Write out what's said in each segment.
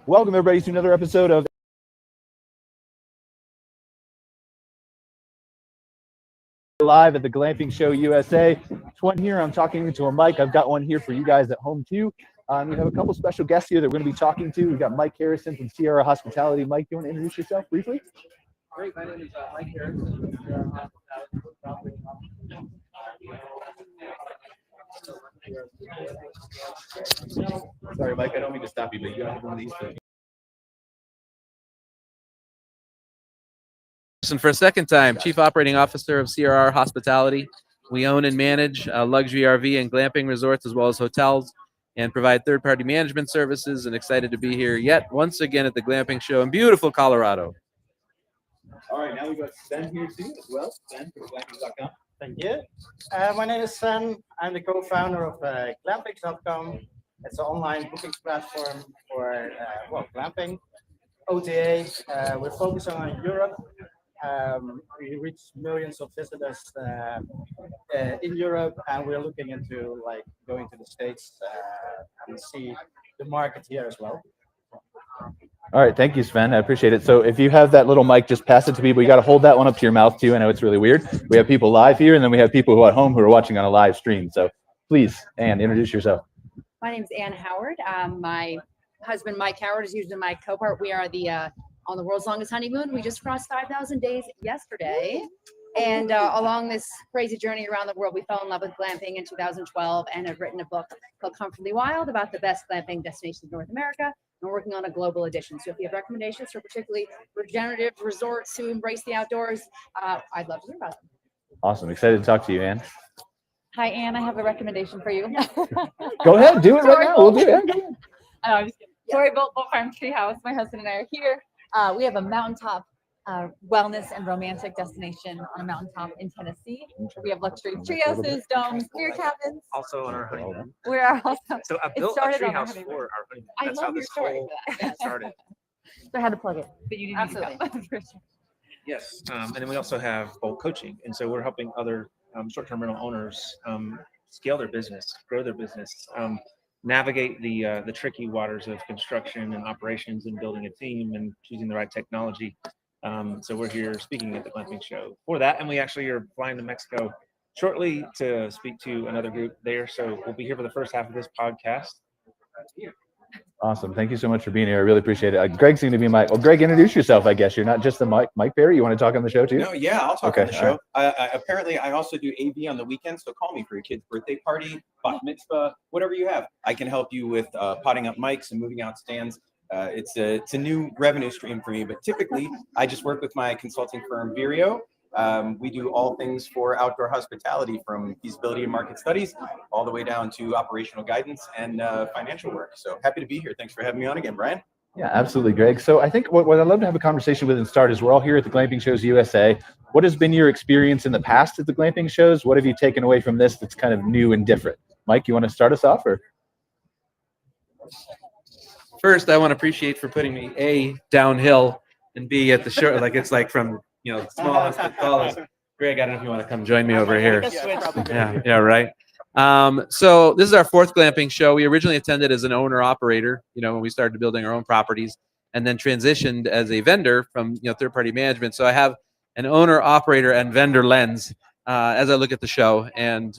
Welcome everybody to another episode of Live at the Glamping Show USA. It's one here. I'm talking to a mic. I've got one here for you guys at home too. We have a couple special guests here that we're going to be talking to. We've got Mike Harrison from Sierra Hospitality. Mike, do you want to introduce yourself briefly? Great. My name is Mike Harrison from Sierra Hospitality. Sorry, Mike, I don't mean to stop you, but you got to have one of these things. For a second time, Chief Operating Officer of CRR Hospitality. We own and manage luxury RV and glamping resorts as well as hotels and provide third-party management services, and excited to be here yet once again at the Glamping Show in beautiful Colorado. All right, now we've got Sven here too as well. Sven from glamping.com. Thank you. My name is Sven. I'm the co-founder of Glamping.com. It's an online bookings platform for glamping, OTA. We're focusing on Europe. We reach millions of visitors in Europe, and we're looking into going to the States and see the market here as well. All right, thank you, Sven. I appreciate it. So if you have that little mic, just pass it to people. You got to hold that one up to your mouth too. I know it's really weird. We have people live here, and then we have people who are at home who are watching on a live stream. So please, Anne, introduce yourself. My name is Ann Howard. My husband, Mike Howard, is usually my co-part. We are on the world's longest honeymoon. We just crossed 5,000 days yesterday. And along this crazy journey around the world, we fell in love with glamping in 2012 and have written a book called Comfortably Wild about the best glamping destinations in North America. And we're working on a global edition. So if you have recommendations for particularly regenerative resorts who embrace the outdoors, I'd love to hear about them. Awesome. Excited to talk to you, Anne. Hi, Anne. I have a recommendation for you. Go ahead. Do it right now. We'll do it. I'm just kidding. Tori Bolt Farm Treehouse. My husband and I are here. We have a mountaintop wellness and romantic destination on a mountaintop in Tennessee. We have luxury treehouses, domes, beer cabins. Also on our honeymoon. We are also. So I built a treehouse for our honeymoon. That's how this whole thing started. So I had to plug it. But you didn't Absolutely. sure. Yes, and then we also have Bolt Coaching, and so we're helping other short-term rental owners scale their business, grow their business, navigate the tricky waters of construction and operations and building a team and choosing the right technology. So we're here speaking at the Glamping Show for that, and we actually are flying to Mexico shortly to speak to another group there. So we'll be here for the first half of this podcast. Awesome. Thank you so much for being here. I really appreciate it. Greg's going to be Greg, introduce yourself, I guess. You're not just the Mike Perry. You want to talk on the show too? No, yeah, I'll talk on the show. Apparently, I also do AV on the weekends, so call me for your kid's birthday party, bat mitzvah, whatever you have. I can help you with potting up mics and moving out stands. It's a new revenue stream for me, but typically, I just work with my consulting firm, Vireo. We do all things for outdoor hospitality, from feasibility and market studies all the way down to operational guidance and financial work. So happy to be here. Thanks for having me on again, Brian. Yeah, absolutely, Greg. So I think what I'd love to have a conversation with and start is we're all here at the Glamping Shows USA. What has been your experience in the past at the Glamping Shows? What have you taken away from this that's kind of new and different? Mike, you want to start us off? Or? First, I want to appreciate for putting me downhill and B at the show. It's like from smallest to tallest. Greg, I don't know if you want to come join me over here. Yeah, right. So this is our fourth glamping show. We originally attended as an owner-operator, when we started building our own properties, and then transitioned as a vendor from, third-party management. So I have an owner-operator and vendor lens as I look at the show. And,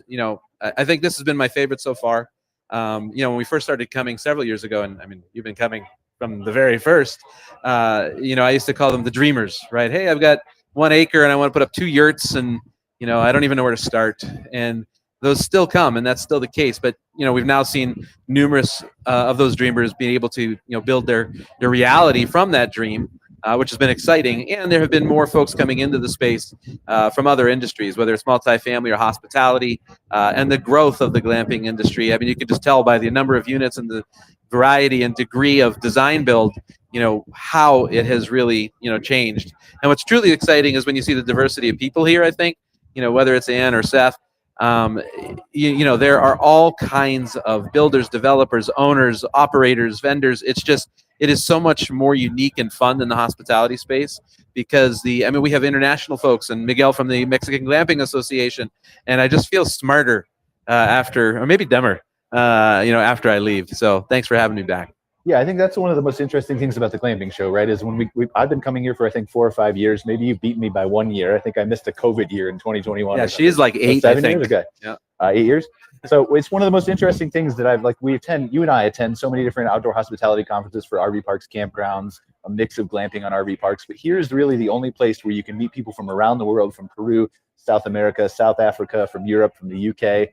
I think this has been my favorite so far. When we first started coming several years ago, and I mean, you've been coming from the very first, I used to call them the dreamers, right? Hey, I've got 1 acre and I want to put up 2 yurts and, I don't even know where to start. And those still come, and that's still the case. But, we've now seen numerous of those dreamers being able to, build their reality from that dream, which has been exciting. And there have been more folks coming into the space from other industries, whether it's multifamily or hospitality, and the growth of the glamping industry. I mean, you can just tell by the number of units and the variety and degree of design build, how it has really, changed. And what's truly exciting is when you see the diversity of people here, I think, whether it's Ann or Seth, there are all kinds of builders, developers, owners, operators, vendors. It is so much more unique and fun than the hospitality space because we have international folks and Miguel from the Mexican Glamping Association, and I just feel smarter after, or maybe dumber, after I leave. So thanks for having me back. Yeah, I think that's one of the most interesting things about the Glamping show, right? Is when I've been coming here for I think 4 or 5 years. Maybe you beat me by 1 year. I think I missed a COVID year in 2021. Yeah, she's like 8, 7 I think. years ago. Yeah, 8 years. So it's one of the most interesting things that you and I attend so many different outdoor hospitality conferences for RV parks, campgrounds, a mix of glamping on RV parks. But here's really the only place where you can meet people from around the world, from Peru, South America, South Africa, from Europe, from the UK,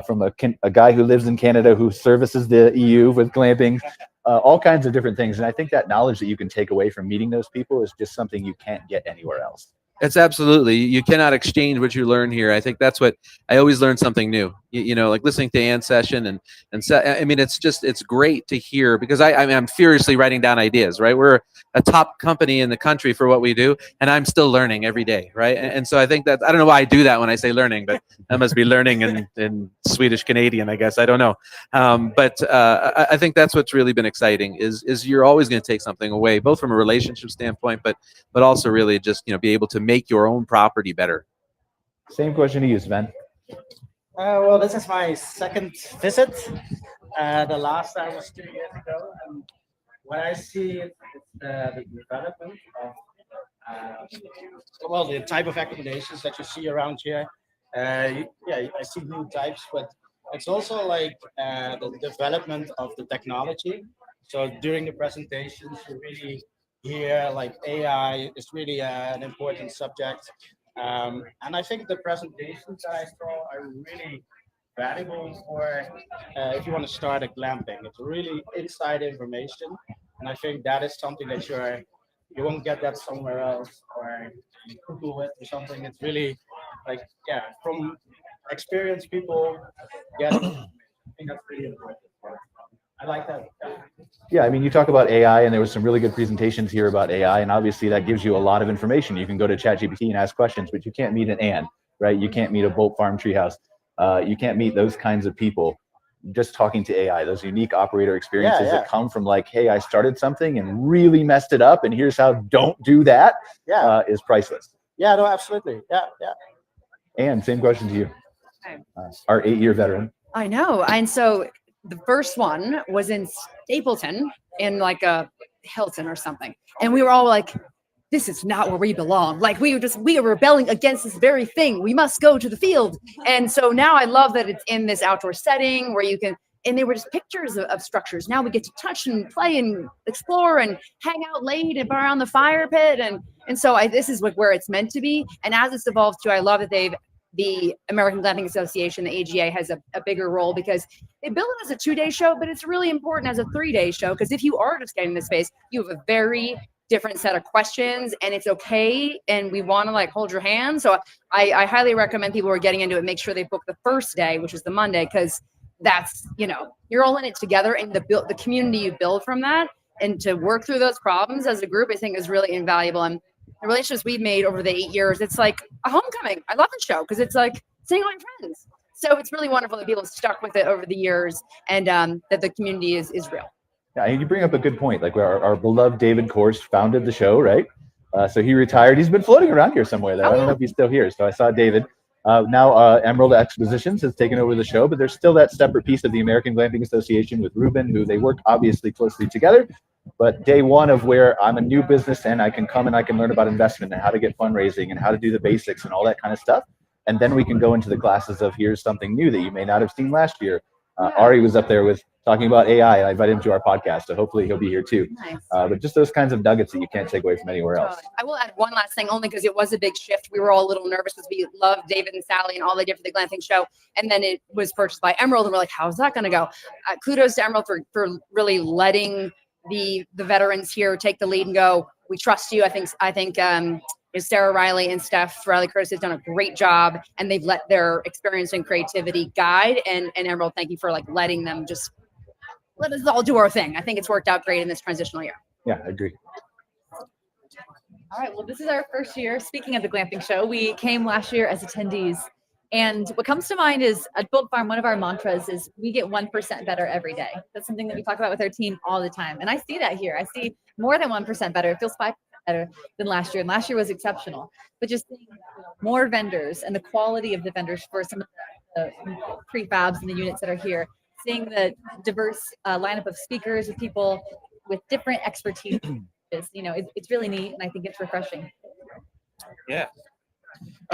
from a guy who lives in Canada who services the EU with glamping. All kinds of different things. And I think that knowledge that you can take away from meeting those people is just something you can't get anywhere else. It's absolutely, you cannot exchange what you learn here. I think that's what I always learn something new. Like listening to Ann's session and it's great to hear because I'm furiously writing down ideas, right? We're a top company in the country for what we do, and I'm still learning every day, right? And so I think that I don't know why I do that when I say learning, but I must be learning in Swedish Canadian, I guess. I don't know, but I think that's what's really been exciting is you're always going to take something away, both from a relationship standpoint, but also really just be able to make your own property better. Same question to you, Sven. Well, this is my second visit. The last time was 2 years ago, and what I see is the development of the type of accommodations that you see around here. I see new types, but it's also like the development of the technology. So during the presentations, you really hear like AI is really an important subject. And I think the presentations that I saw are really valuable for if you want to start a glamping. It's really inside information, and I think that is something that you won't get that somewhere else, or you Google it or something. It's really like from experienced people get it. I think that's really important. I like that. Yeah, I mean, you talk about AI, and there was some really good presentations here about AI, and obviously that gives you a lot of information. You can go to ChatGPT and ask questions, but you can't meet an Ann, right? You can't meet a Bolt Farm Treehouse. You can't meet those kinds of people just talking to AI, those unique operator experiences that come from like, hey, I started something and really messed it up, and here's how don't do that, is priceless. Yeah, no, absolutely. Yeah. Ann, same question to you. Our 8-year veteran. I know. And so the first one was in Stapleton in like a Hilton or something. And we were all like, this is not where we belong. Like we are rebelling against this very thing. We must go to the field. And so now I love that it's in this outdoor setting where you can, and they were just pictures of structures. Now we get to touch and play and explore and hang out late and around the fire pit. And so this is where it's meant to be. And as it's evolved too, I love that the American Glamping Association, the AGA, has a bigger role because they build it as a 2-day show, but it's really important as a 3-day show because if you are just getting the space, you have a very different set of questions, and it's okay, and we want to like hold your hand. So I highly recommend people who are getting into it make sure they book the first day, which is the Monday, because that's you're all in it together, and the community you build from that, and to work through those problems as a group, I think is really invaluable. And the relationships we've made over the 8 years, it's like a homecoming. I love the show because it's like seeing all my friends. So it's really wonderful that people have stuck with it over the years, and that the community is real. Yeah, you bring up a good point. Like our beloved David Korst founded the show, right? So he retired. He's been floating around here somewhere, though. I don't know if he's still here. So I saw David. Now Emerald Expositions has taken over the show, but there's still that separate piece of the American Glamping Association with Ruben, who they work obviously closely together. But day one of where I'm a new business and I can come and I can learn about investment and how to get fundraising and how to do the basics and all that kind of stuff. And then we can go into the classes of here's something new that you may not have seen last year. Ari was up there with talking about AI. I invited him to our podcast, so hopefully he'll be here too. Nice. But just those kinds of nuggets that you can't take away from anywhere else. I will add one last thing, only because it was a big shift. We were all a little nervous because we love David and Sally and all they did for the Glamping show. And then it was purchased by Emerald, and we're like, how's that going to go? Kudos to Emerald for really letting the veterans here take the lead and go, we trust you. I think Sarah Riley and Steph Riley Curtis have done a great job, and they've let their experience and creativity guide. And Emerald, thank you for like letting them just let us all do our thing. I think it's worked out great in this transitional year. Yeah, I agree. All right, well, this is our first year. Speaking of the Glamping show, we came last year as attendees. And what comes to mind is at Bolt Farm, one of our mantras is we get 1% better every day. That's something that we talk about with our team all the time. And I see that here. I see more than 1% better. It feels 5% better than last year. And last year was exceptional. But just seeing more vendors and the quality of the vendors for some of the prefabs and the units that are here, seeing the diverse lineup of speakers with people with different expertise, it's really neat. And I think it's refreshing. Yeah.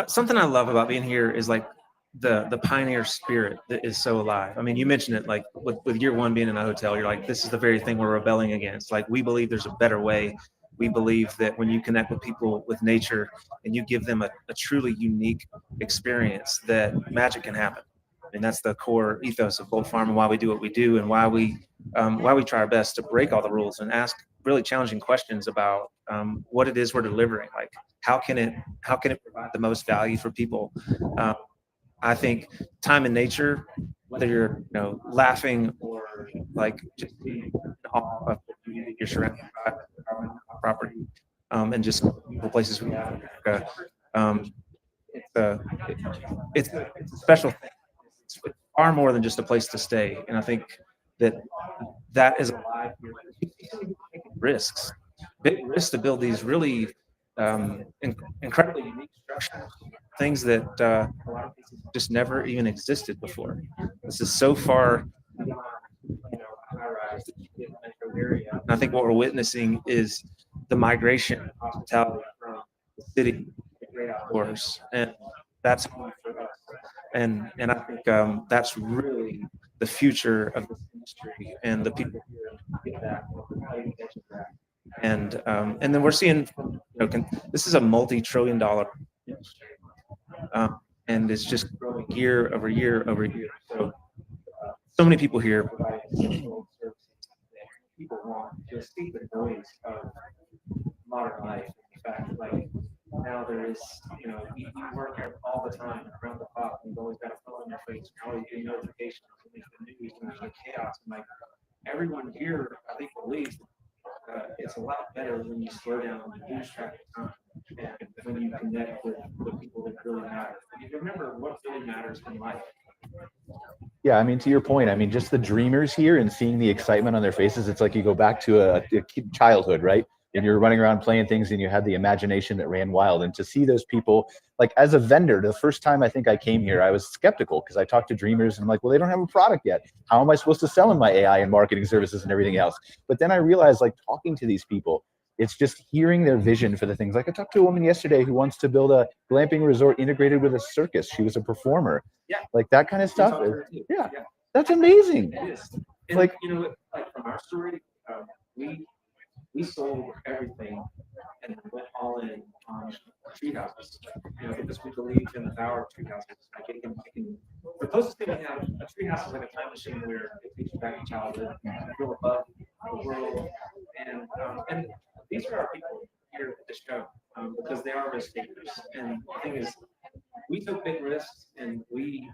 Something I love about being here is like the pioneer spirit that is so alive. I mean, you mentioned it, like with year one being in a hotel, you're like, this is the very thing we're rebelling against. Like, we believe there's a better way. We believe that when you connect with people, with nature, and you give them a truly unique experience, that magic can happen. And that's the core ethos of Bolt Farm and why we do what we do, and why we try our best to break all the rules and ask really challenging questions about what it is we're delivering. Like, how can it provide the most value for people? I think time in nature, whether you're laughing or like just being in awe of the beauty that you're surrounded by property, and just the places we have in America, it's a special thing. It's far more than just a place to stay, and I think that is alive here. Risks, big risks to build these really incredibly unique structures, things that a lot of places just never even existed before. This is so far, high-rise that you get in the metro area. And I think what we're witnessing is the migration of hospitality from the city to the great outdoors, and that's home for us. And I think that's really the future of this industry, and the people here get that. And then we're seeing, this is a multi-trillion-dollar industry, and it's just growing year over year over year. So many people here providing services that people want to escape the noise of modern life. In fact, like now there is, you work here all the time around the clock, and you've always got a phone in your face, you're always getting notifications, and there's the news, and there's like chaos, and like everyone here, I think, believes it's a lot better when you slow down and lose track of time, and when you connect with the people that really matter. You remember what really matters in life. Yeah, I mean, to your point, I mean, just the dreamers here and seeing the excitement on their faces, it's like you go back to a childhood, right? And you're running around playing things and you had the imagination that ran wild. And to see those people, like as a vendor, the first time I think I came here, I was skeptical because I talked to dreamers and I'm like, well, they don't have a product yet. How am I supposed to sell in my AI and marketing services and everything else? But then I realized, like, talking to these people, it's just hearing their vision for the things. Like I talked to a woman yesterday who wants to build a glamping resort integrated with a circus. She was a performer. Yeah. Like that kind of stuff. Yeah. That's amazing. It is. And, like from our story, we sold everything and went all in on tree houses, because we believe in the power of tree houses. Like the closest thing we have, a tree house is like a time machine where it takes you back to childhood, you feel above the world, and these are our people here at the show, because they are risk takers. And the thing is, we took big risks, and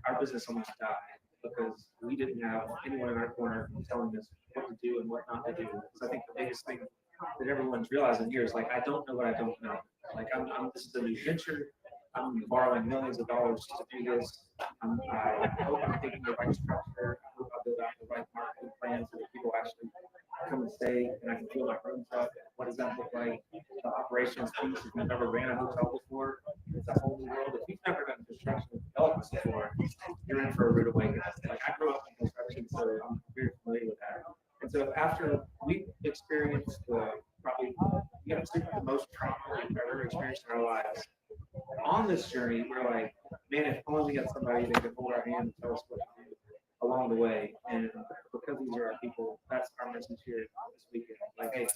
our business almost died because we didn't have anyone in our corner telling us what to do and what not to do. Because I think the biggest thing that everyone's realizing here is, like, I don't know what I don't know. Like, this is a new venture. I'm borrowing millions of dollars to do this. I hope I'm taking the right structure. I hope I build out the right marketing plan so that people actually come and stay, and I can fill my rooms up. What does that look like? The operations piece, if you've never ran a hotel before, it's a whole new world. If you've never done construction and development before, you're in for a rude awakening. Like, I grew up in construction, so I'm very familiar with that. And so after we experienced probably the most trauma we've ever experienced in our lives, on this journey, we're like, man, along the way. And because these are our people, that's our message here this weekend. Like, hey,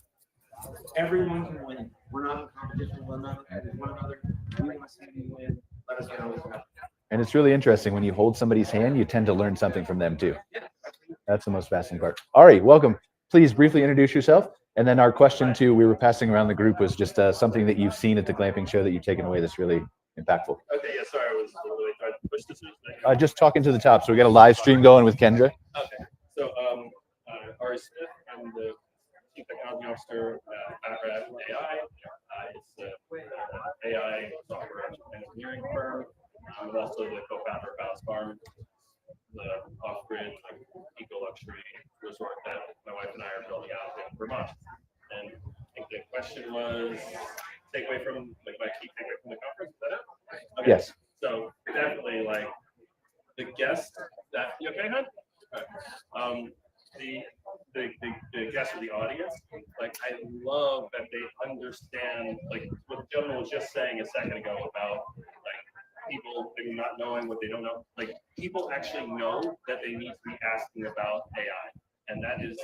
everyone can win. We're not in competition with one another. We want to see you win. Let us know what's happening. And it's really interesting when you hold somebody's hand, you tend to learn something from them too. That's the most fascinating part. Ari, welcome. Please briefly introduce yourself. And then our question too, we were passing around the group, was just something that you've seen at the glamping show that you've taken away that's really impactful. Okay, yeah, sorry, I was really trying to push this. Just talking to the top. So we got a live stream going with Kendra. Okay, so Ari Smith, I'm the Chief Technology Officer at AI. It's an AI software engineering firm. I'm also the co-founder of House Farm, the off-grid eco-luxury resort that my wife and I are building out in Vermont. And I think the question was takeaway from like my key takeaway from the conference. Is that it? Okay. Yes. So definitely like the guests that you okay, hon? Okay. The guests of the audience, like I love that they understand like what the gentleman was just saying a second ago about like people maybe not knowing what they don't know. Like people actually know that they need to be asking about AI. And that is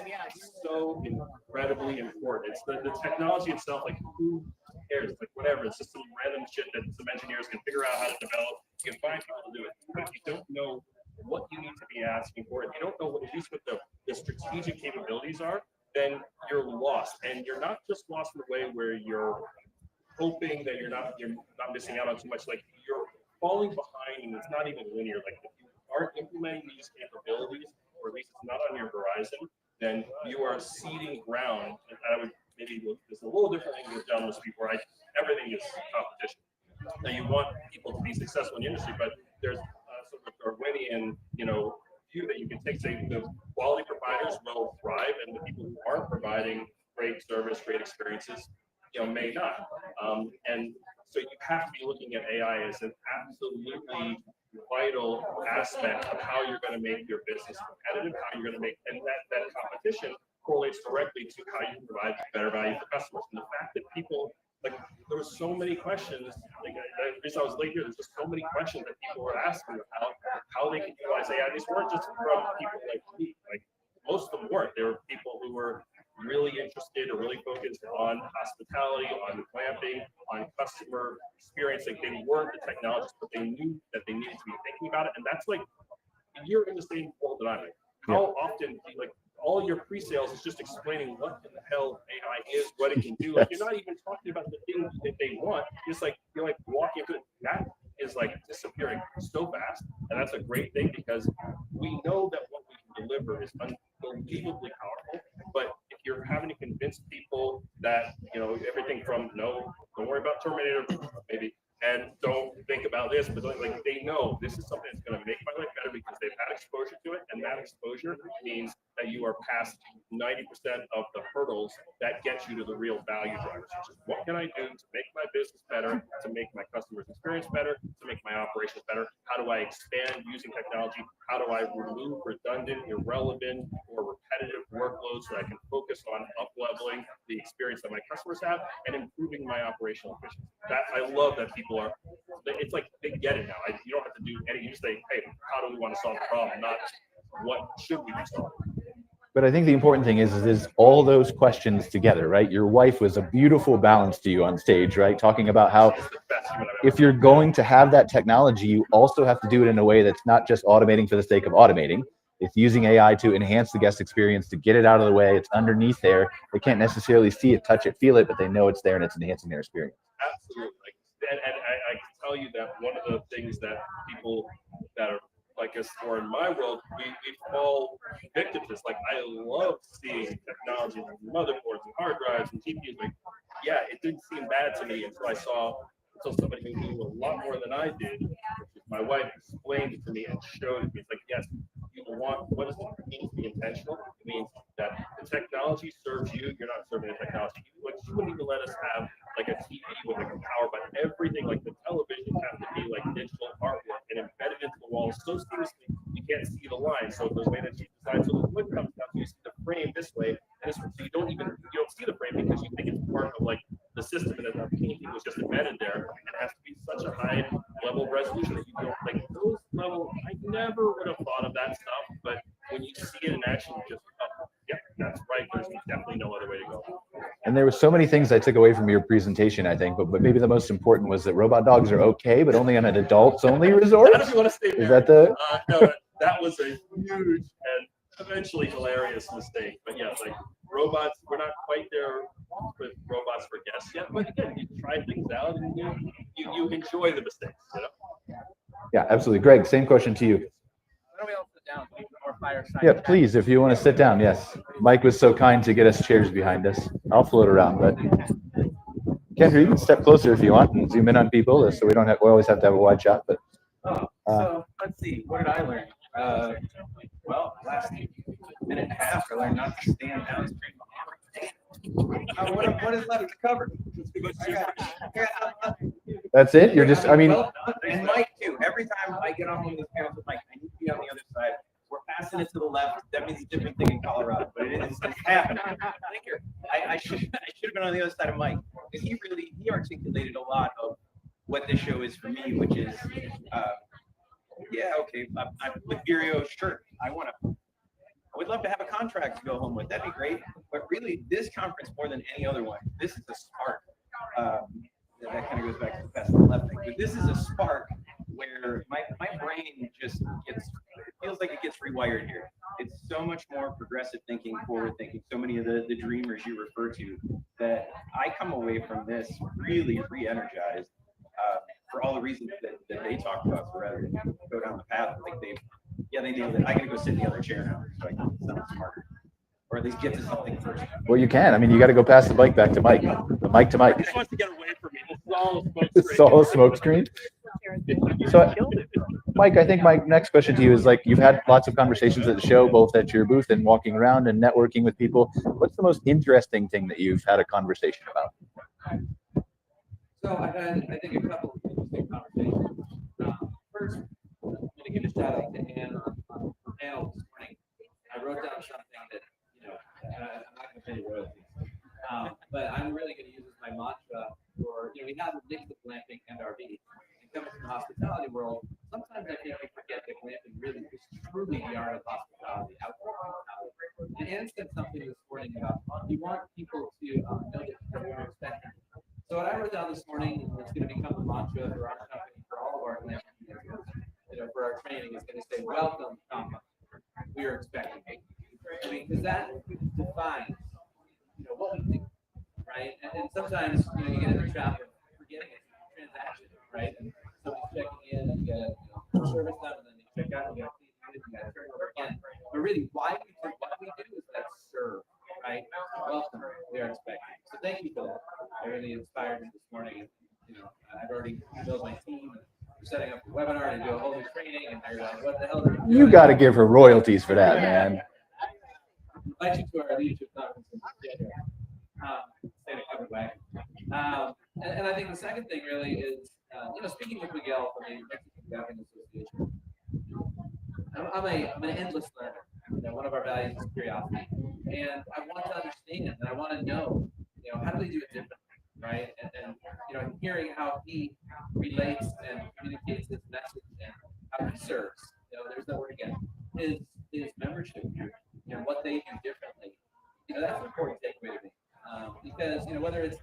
so incredibly important. It's the technology itself, like who cares? Like whatever, it's just some random shit that some engineers can figure out how to develop. You can find people to do it. But if you don't know what you need to be asking for, if you don't know what at least what the strategic capabilities are, then you're lost. And you're not just lost in the way where you're hoping that you're not missing out on too much, like you're falling behind and it's not even linear. Like if you aren't implementing these capabilities, or at least it's not on your horizon, then you are ceding ground. And I would maybe look this a little differently than the gentleman before. Everything is competition. Now you want people to be successful in the industry, but there's sort of a Darwinian, view that you can take. Say the quality providers will thrive, and the people who aren't providing great service, great experiences, may not. And so you have to be looking at AI as an absolutely vital aspect of how you're going to make your business competitive, how you're going to make, and that competition correlates directly to how you provide better value for customers. And the fact that people, like, there were so many questions, like, the reason I was late here, there's just so many questions that people were asking about how they can utilize AI. These weren't just from people like me, like, most of them weren't. There were people who were really interested or really focused on hospitality, on glamping, on customer experience. Like they weren't the technologists, but they knew that they needed to be thinking about it. And that's like, you're in the same world that I'm in. How often, like, all your pre-sales is just explaining what the hell AI is, what it can do. Like you're not even talking about the things that they want. It's like you're like walking through it. That is like disappearing so fast, and that's a great thing because we know that what we can deliver is unbelievably powerful. But if you're having to convince people that everything from no, don't worry about Terminator, maybe, and don't think about this, but like they know this is something that's going to make my life better because they've had exposure to it, and that exposure means that you are past 90% of the hurdles that get you to the real value drivers, which is what can I do to make my business better, to make my customers' experience better, to make my operations better? How do I expand using technology? How do I remove redundant, irrelevant, or repetitive workloads so I can focus on up-leveling the experience that my customers have and improving my operational efficiency? That I love that people are. It's like they get it now. You don't have to do anything. You just say, hey, how do we want to solve the problem? Not what should we be solving. But I think the important thing is all those questions together, right? Your wife was a beautiful balance to you on stage, right? Talking about how if you're going to have that technology, you also have to do it in a way that's not just automating for the sake of automating. It's using AI to enhance the guest experience, to get it out of the way. It's underneath there. They can't necessarily see it, touch it, feel it, but they know it's there and it's enhancing their experience. Absolutely. And I can tell you that one of the things that people that are like us or in my world, we fall victim to this. Like I love seeing technology like motherboards and hard drives and GPUs. Like, yeah, it didn't seem bad to me until somebody who knew a lot more than I did. My wife explained it to me and showed it to me. It's like, yes, you want, what does it mean to be intentional? It means that the technology serves you, you're not serving the technology. You wouldn't even let us have like a TV with like a power, but everything like the television has to be like digital artwork and embedded into the wall so seamlessly you can't see the line. So the way that you design, so the wood comes down, so you see the frame this way, and this way, so you don't see the frame because you think it's part of like the system, and then the painting was just embedded there, and it has to be such a high level of resolution that you don't like those level. I never would have thought of that stuff, but when you see it in action, you just, oh, yeah, that's right. There's definitely no other way to go. And there were so many things I took away from your presentation, I think, but maybe the most important was that robot dogs are okay, but only on an adults only resort. Not if you want to stay Is married. that the? No, that was a huge and eventually hilarious mistake. But yeah, like robots, we're not quite there with robots for guests yet. But again, you try things out and you enjoy the mistakes. You know? Yeah, absolutely. Greg, same question to you. Why don't we all sit down? We can more fireside. Yeah, please, if you want to sit down, yes. Mike was so kind to get us chairs behind us. I'll float around, but Kendra, you can step closer if you want and zoom in on people, so we always have to have a wide shot. But So let's see, what did I learn? Well, last minute and a half, I learned not to stand downstream. What is left to cover? that's it. You're just, I mean, And Mike too. Every time I get on one of these panels with Mike, I need to be on the other side. We're passing it to the left. That means a different thing in Colorado, but it's happening. I should have been on the other side of Mike. Because he articulated a lot of what this show is for me, which is yeah, okay, I'm with Vireo, sure. I would love to have a contract to go home with. That'd be great. But really, this conference more than any other one, this is a spark. That kind of goes back to the best and left thing. But this is a spark where my brain just feels like it gets rewired here. It's so much more progressive thinking, forward thinking. So many of the dreamers you refer to, that I come away from this really re-energized for all the reasons that they talked about. So rather than go down the path, like they nailed it. I gotta go sit in the other chair now, so I can sound smarter, or at least get to something first. well, you can. I mean, you got to go pass the bike back to Mike, the mic to Mike. He just wants to get away from me. This is all a smoke It's all a smoke screen. So, Mike, I think my next question to you is, like, you've had lots of conversations at the show, both at your booth and walking around and networking with people. What's the most interesting thing that you've had a conversation about? So I've had, I think, a couple of interesting conversations. First, I'm going to give a shout out to Ann on the panel this morning. I wrote down something that, I'm not going to pay royalties, but I'm really going to use as my mantra for, we have a mix of glamping and RV. And coming from the hospitality world, sometimes I think we forget that glamping really is truly the art of hospitality, outdoor hospitality. And Ann said something this morning about you want people to know that they're expecting. So what I wrote down this morning, and it's going to become the mantra for our company, for all of our glamping, for our training, is going to say, welcome, we are expecting. I mean, because that defines, what we do, right? And sometimes, you get in the trap of forgetting it's a transaction, right? And somebody's checking in, and you got to service them, and then they check out, and you got to clean it, you got to turn it over again. But really, what we do is that serve, right? Welcome, we are expecting. So thank you for that. I really inspired me this morning. I've already built my team. We're setting up a webinar and do a whole new training, and they're like, what the hell are you You got to give her royalties for that, man. invite you to our leadership conference in January. Say it a covered way. And I think the second thing really is, speaking with Miguel from the Mexican Glamping Association, I'm an endless learner. One of our values is curiosity, and I want to understand, and I want to know, how do they do it differently, right? And hearing how he relates and communicates his message and how he serves. There's that word again. His membership, what they do differently. That's an important takeaway to me, because whether it's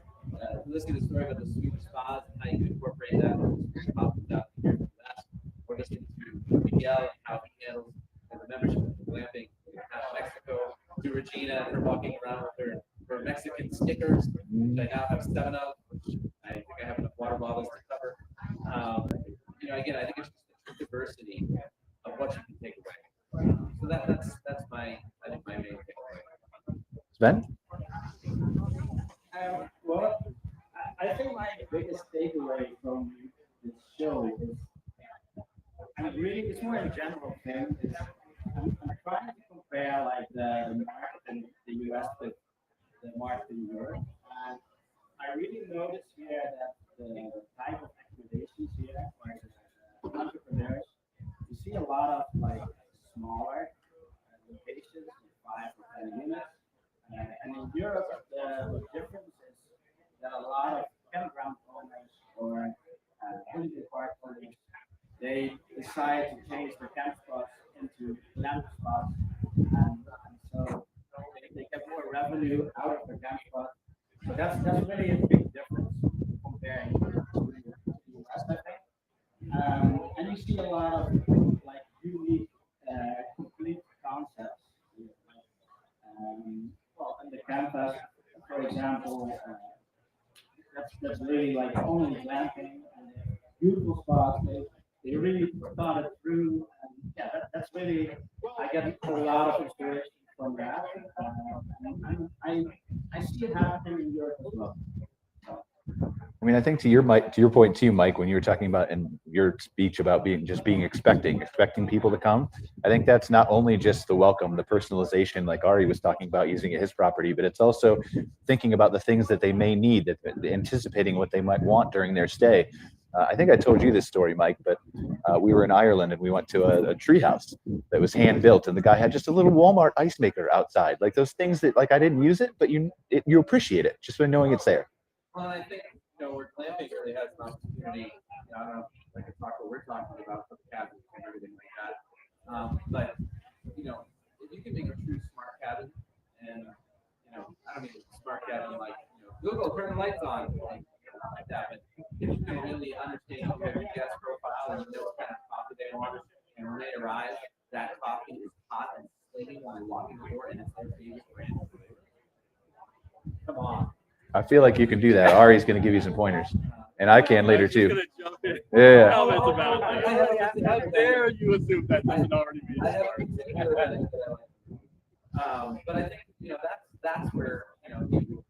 listening to the story about the Swedish spas and how you can incorporate that into hospitality here in the US, or listening to Miguel and how he handles the membership of Glamping in Mexico, to Regina and her walking around with her Mexican stickers, which I now have 7 of, which I think I have enough water bottles to cover. Again, I think it's just the diversity of what you can take away. So that's my main takeaway. Sven? Well, I think my biggest takeaway from this show is, it's more a general thing. I'm trying to compare like the market in the US with the market in Europe, and I really noticed here that the type of accommodations here, like entrepreneurs, you see a lot of like smaller locations, 5 or 10 units. And in Europe, the difference is that a lot of campground owners or holiday park owners, they decide to change their camp spots into land spots revenue out of the camp spot. So that's really a big difference comparing to the US, I think. And you see a lot of like unique, complete concepts. Well, in the campus, for example, that's really like only glamping and beautiful spots. They really thought it through, and yeah, that's really I get a lot of inspiration from that. And I see it happening in Europe as well. I mean, I think to your point too, Mike, when you were talking about in your speech about being expecting people to come, I think that's not only just the welcome, the personalization, like Ari was talking about using at his property, but it's also thinking about the things that they may need, that anticipating what they might want during their stay. I think I told you this story, Mike, but we were in Ireland and we went to a tree house that was hand built, and the guy had just a little Walmart ice maker outside, like those things that like I didn't use it, but you appreciate it just by knowing it's there. Well, I think, where glamping really has an opportunity, I don't know if I can talk what we're talking about for the cabins and everything like that. But, if you can make a true smart cabin, and, I don't mean smart cabin like, Google, turn the lights on, like that, but if you can really understand your guest profile and what kind of coffee they want, and when they arrive, that coffee is hot and slinking when they walk in the door, and it's their favorite brand. Come on. I feel like you can do that. Ari's going to give you some pointers, and I can later too. Gonna jump in. Yeah. Comments about it. How dare you assume that doesn't already be started? But I think that's where you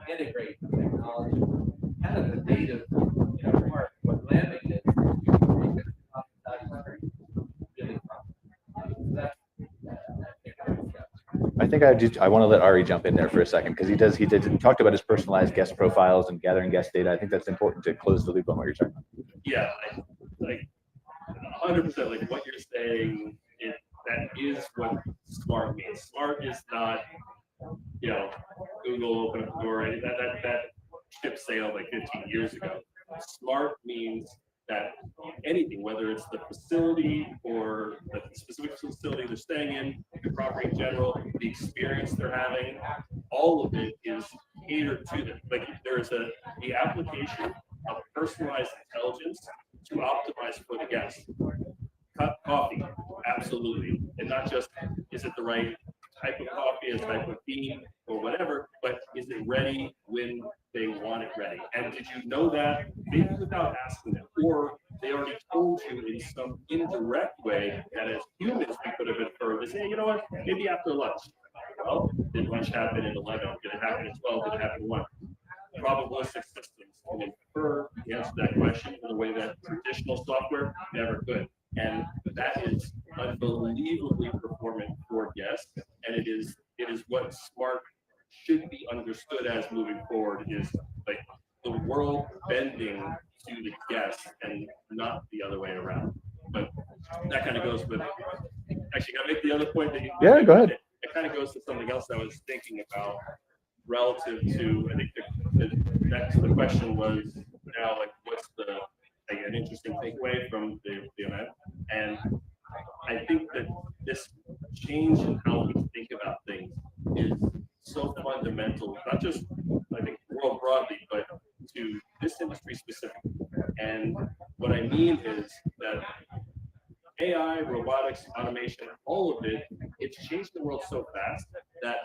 integrate technology, kind of the native part of what glamping is. I think I want to let Ari jump in there for a second because he talked about his personalized guest profiles and gathering guest data. I think that's important to close the loop on what you're talking about. Yeah, like 100%. Like what you're saying, that is what smart means. Smart is not, Google open up the door. That ship sailed like 15 years ago. Smart means that anything, whether it's the facility or the specific facility they're staying in, the property in general, the experience they're having, all of it is catered to them. Like there is the application of personalized intelligence to optimize for the guest. Coffee, absolutely, and not just is it the right type of coffee, a type of bean, or whatever, but is it ready when they want it ready? And did you know that maybe without asking them, or they already told you in some indirect way that as humans we could have inferred, they say, you know what, maybe after lunch. Well, did lunch happen at 11? Did it happen at 12? Did it happen at 1? Probabilistic systems can infer the answer to that question in a way that traditional software never could. And that is unbelievably performant for guests, and it is what smart should be understood as moving forward, is like the world bending to the guest and not the other way around. But that kind of goes with, actually, can I make the other point that you Yeah, go ahead. It kind of goes to something else I was thinking about relative to, I think the question was now, like, what's an interesting takeaway from the event? And I think that this change in how we think about things is so fundamental, not just, I think, world broadly, but to this industry specifically. And what I mean is that AI, robotics, automation, all of it, it's changed the world so fast that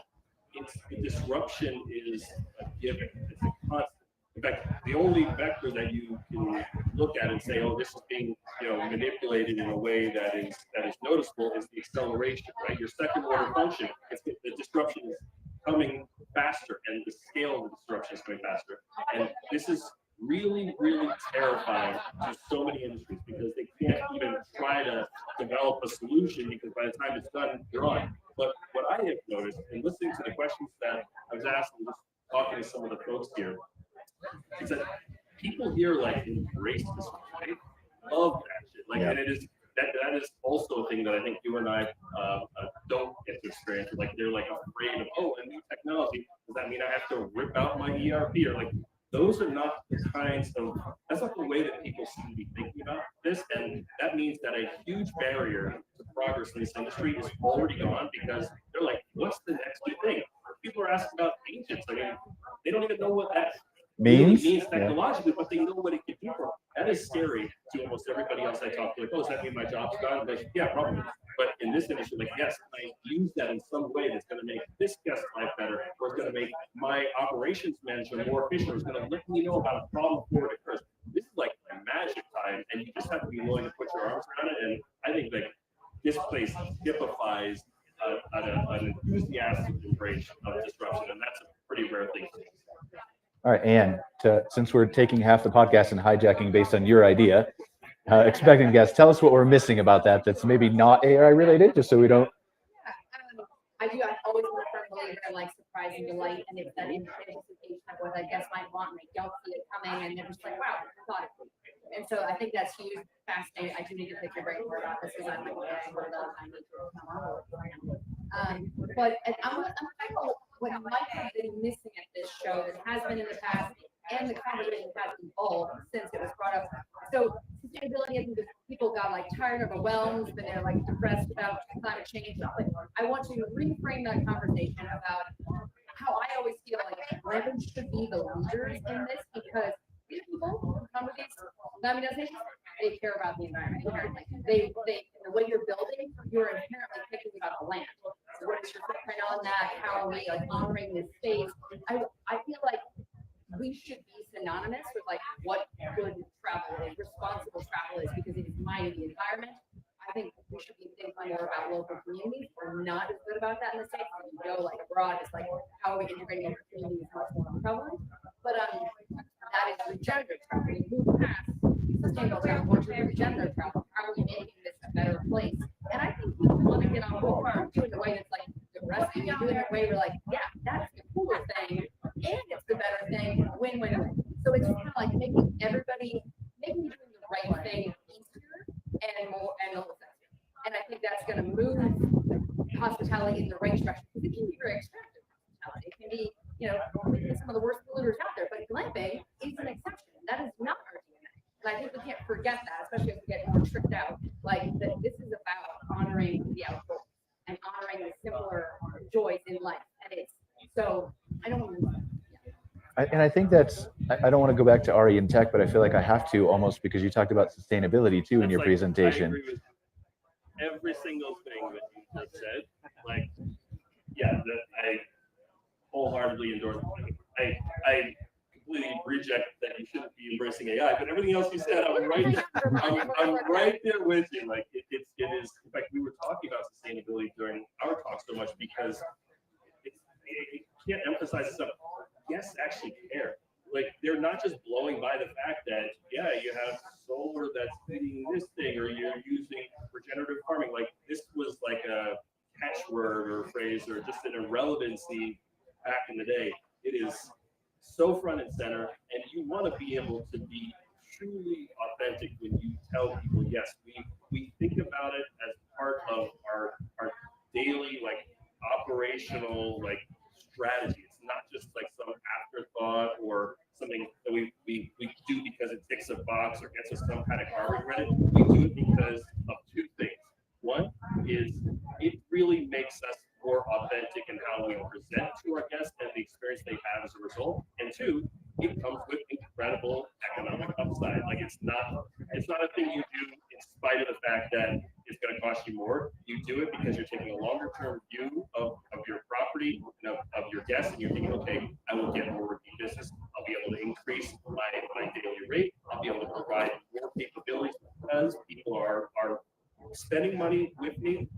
the disruption is a given. It's a constant. In fact, the only vector that you can look at and say, "Oh, this is being, manipulated in a way that is noticeable," is the acceleration, right? Your second order function, the disruption is coming faster, and the scale of the disruption is coming faster. And this is really, really terrifying to so many industries because they can't even try to develop a solution because by the time it's done, you're on. But what I have noticed in listening to the questions that I was asked and just talking to some of the folks here, is that people here like embrace this, right? Love that shit. Like, and it is that is also a thing that I think you and I don't get to experience. Like they're like afraid of, oh, a new technology. Does that mean I have to rip out my ERP? Or like those are not the kinds of, that's not the way that people seem to be thinking about this. And that means that a huge barrier to progress in this industry is already gone because they're like, what's the next new thing? people are asking about agents. I mean, they don't even know what that Means? really means technologically, but they know what it can do for them. That is scary to almost everybody else I talk to. Like, oh, does that mean my job's gone? Like, yeah, probably. But in this industry, like, yes, I use that in some way that's going to make this guest life better, or it's going to make my operations manager more efficient, or it's going to let me know about a problem before it occurs. This is like magic time, and you just have to be willing to put your arms around it. And I think like this place typifies an enthusiastic embrace of disruption, and that's a pretty rare thing. All right, Anne, since we're taking half the podcast and hijacking based on your idea, expecting guests, tell us what we're missing about that that's maybe not AI related, just so we don't. I always been a firm believer in like surprise and delight, and it's that anticipation of what I guess might want, and they don't see it coming, and they're just like, wow, I thought it. And so I think that's huge, fascinating. I do need to pick your brain more about this because I'm like, yeah, I need to come on. But I'm kind of what might have been missing at this show that has been in the past, and the conversation has evolved since it was brought up. So sustainability, I think people got like tired, overwhelmed, but they're like depressed about climate change. Like, I want to reframe that conversation about how I always feel like women should be the leaders in this, because these people who come to these climate destinations, they care about the environment inherently. They the way you're building, you're inherently thinking about the land. So what is your footprint on that? How are we like honoring this space? I feel like we should be synonymous with like what good travel is, responsible travel is, because it is minding the environment. I think we should be thinking more about local communities. We're not as good about that in the States. When you go like abroad, it's like, how are we integrating local communities much more prevalent? But that is regenerative travel. We move past sustainable travel, once we regenerative travel, how are we making this a better place? And I think people want to get on board. Don't do it in a way that's like depressing. You do it in a way where like, yeah, that's the cooler thing, and it's the better thing, win-win-win. So it's kind of like making doing the right thing easier and more and less expensive. And I think that's going to move hospitality in the right direction, because it can be very extractive hospitality. It can be, some of the worst polluters out there, but glamping is an exception. That is not our DNA. And I think we can't forget that, especially as we get more tricked out. Like that, this is about honoring the outdoors and honoring the simpler joys in life. And it's so I don't want to. And I think I don't want to go back to Ari and tech, but I feel like I have to almost, because you talked about sustainability too in your presentation. I agree with every single thing that you just said. Like, yeah, that I wholeheartedly endorse. I completely reject that you shouldn't be embracing AI, but everything else you said, I'm right there with you. Like it is. In fact, we were talking about sustainability during our talk so much because you can't emphasize this enough. Guests actually care. Like they're not just blowing by the fact that you have solar that's feeding this thing, or you're using regenerative farming. Like this was like a catchword or phrase or just an irrelevancy back in the day. It is so front and center, and you want to be able to be truly authentic when you tell people, yes, we think about it as part of our daily like operational like strategy. It's not just like some afterthought or something that we do because it ticks a box or gets us some kind of carbon credit. We do it because of two things. One is it really makes us more authentic in how we present to our guests and the experience they have as a result. And two, it comes with incredible economic upside. Like it's not a thing you do in spite of the fact that it's going to cost you more. You do it because you're taking a longer term view of your property and of your guests, and you're thinking, okay, I will get more repeat business. I'll be able to increase my daily rate. I'll be able to provide more capabilities because people are spending money with me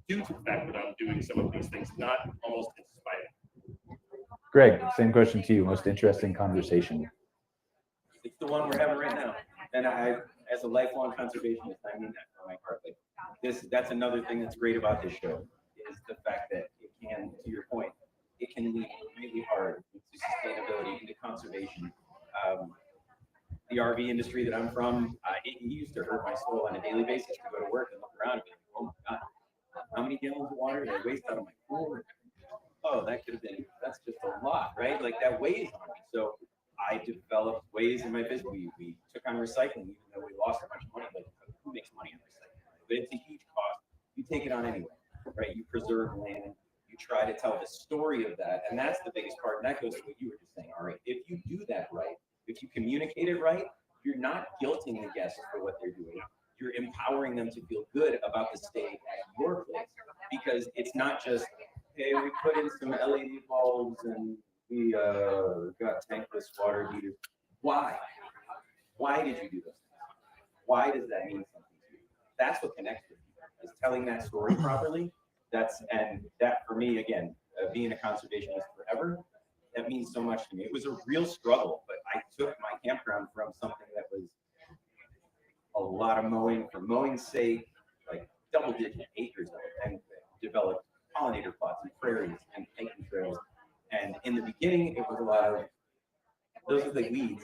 due to the fact that I'm doing some of these things, not almost in spite of. Greg, same question to you. Most interesting conversation. It's the one we're having right now. And I, as a lifelong conservationist, I mean that from my heart. Like that's another thing that's great about this show is the fact that it can, to your point, it can lead really hard into sustainability, into conservation. The RV industry that I'm from, it used to hurt my soul on a daily basis to go to work and look around and be like, oh my God, how many gallons of water did I waste out of my pool? Oh, that's just a lot, right? Like that weighs on me. So I developed ways in my business. We took on recycling, even though we lost a bunch of money. Like who makes money on recycling? But it's a huge cost. You take it on anyway, right? You preserve land, you try to tell the story of that. And that's the biggest part. And that goes to what you were just saying. All right, if you do that right, if you communicate it right, you're not guilting the guests for what they're doing. You're empowering them to feel good about the stay at your place, because it's not just, hey, we put in some LED bulbs and we got tankless water heaters. Why? Why did you do this? Why does that mean something to you? That's what connects with people, is telling that story properly. And that for me, again, being a conservationist forever, that means so much to me. It was a real struggle, but I took my campground from something that was a lot of mowing for mowing's sake, like double-digit acres of it, and developed pollinator plots and prairies and hiking trails. And in the beginning, it was a lot of, those are the weeds.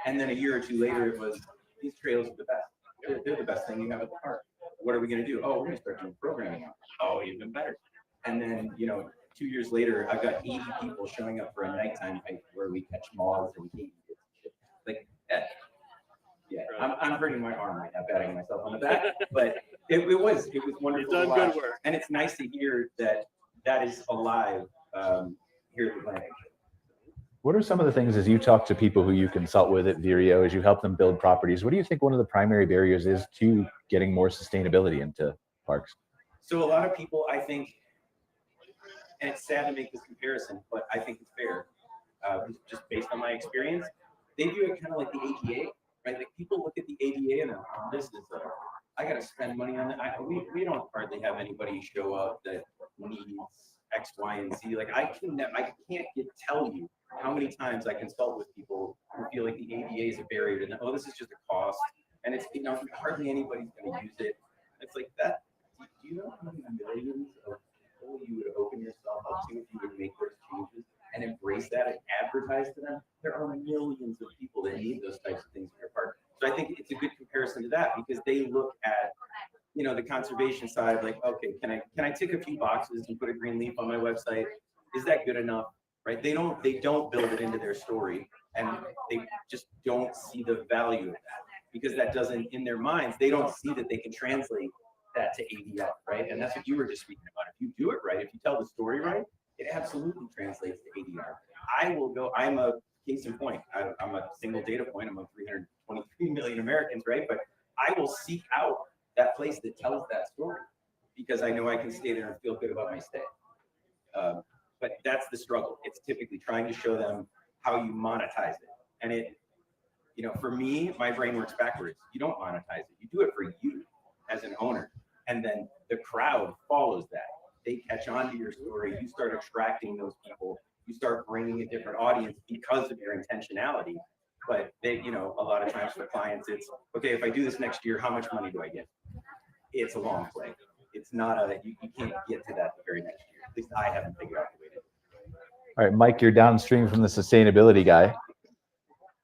And then a year or two later, it was, these trails are the best. They're the best thing you have at the park. What are we going to do? Oh, we're going to start doing programming. Oh, even better. And then, 2 years later, I've got 80 people showing up for a nighttime hike where we catch moths and shit. Like, yeah, I'm hurting my arm right now, patting myself on the back, but it was wonderful. You've done to watch. good work. And it's nice to hear that is alive here at the Glamping. What are some of the things, as you talk to people who you consult with at Vireo, as you help them build properties, what do you think one of the primary barriers is to getting more sustainability into parks? So a lot of people, I think, and it's sad to make this comparison, but I think it's fair, just based on my experience, they view it kind of like the ADA, right? Like people look at the ADA and they're, oh, this is, I got to spend money on that. We don't hardly have anybody show up that needs X, Y, and Z. Like I can't tell you how many times I consult with people who feel like the ADA is a barrier to them. Oh, this is just a cost, and it's hardly anybody's going to use it. It's like that. Do you know how many millions of people you would open yourself up to if you would make those changes and embrace that and advertise to them? There are millions of people that need those types of things in your park. So I think it's a good comparison to that, because they look at the conservation side, like, okay, can I tick a few boxes and put a green leaf on my website? Is that good enough? Right? They don't build it into their story, and they just don't see the value of that, because that doesn't, in their minds, they don't see that they can translate that to ADR, right? And that's what you were just speaking about. If you do it right, if you tell the story right, it absolutely translates to ADR. I'm a case in point. I'm a single data point among 323 million Americans, right? But I will seek out that place that tells that story, because I know I can stay there and feel good about my stay. But that's the struggle. It's typically trying to show them how you monetize it. And for me, my brain works backwards. You don't monetize it. You do it for you as an owner. And then the crowd follows that. They catch on to your story. You start attracting those people. You start bringing a different audience because of your intentionality. But a lot of times for clients, it's, okay, if I do this next year, how much money do I get? It's a long play. It's not you can't get to that the very next year. At least I haven't figured out the way to do it. All right, Mike, you're downstream from the sustainability guy,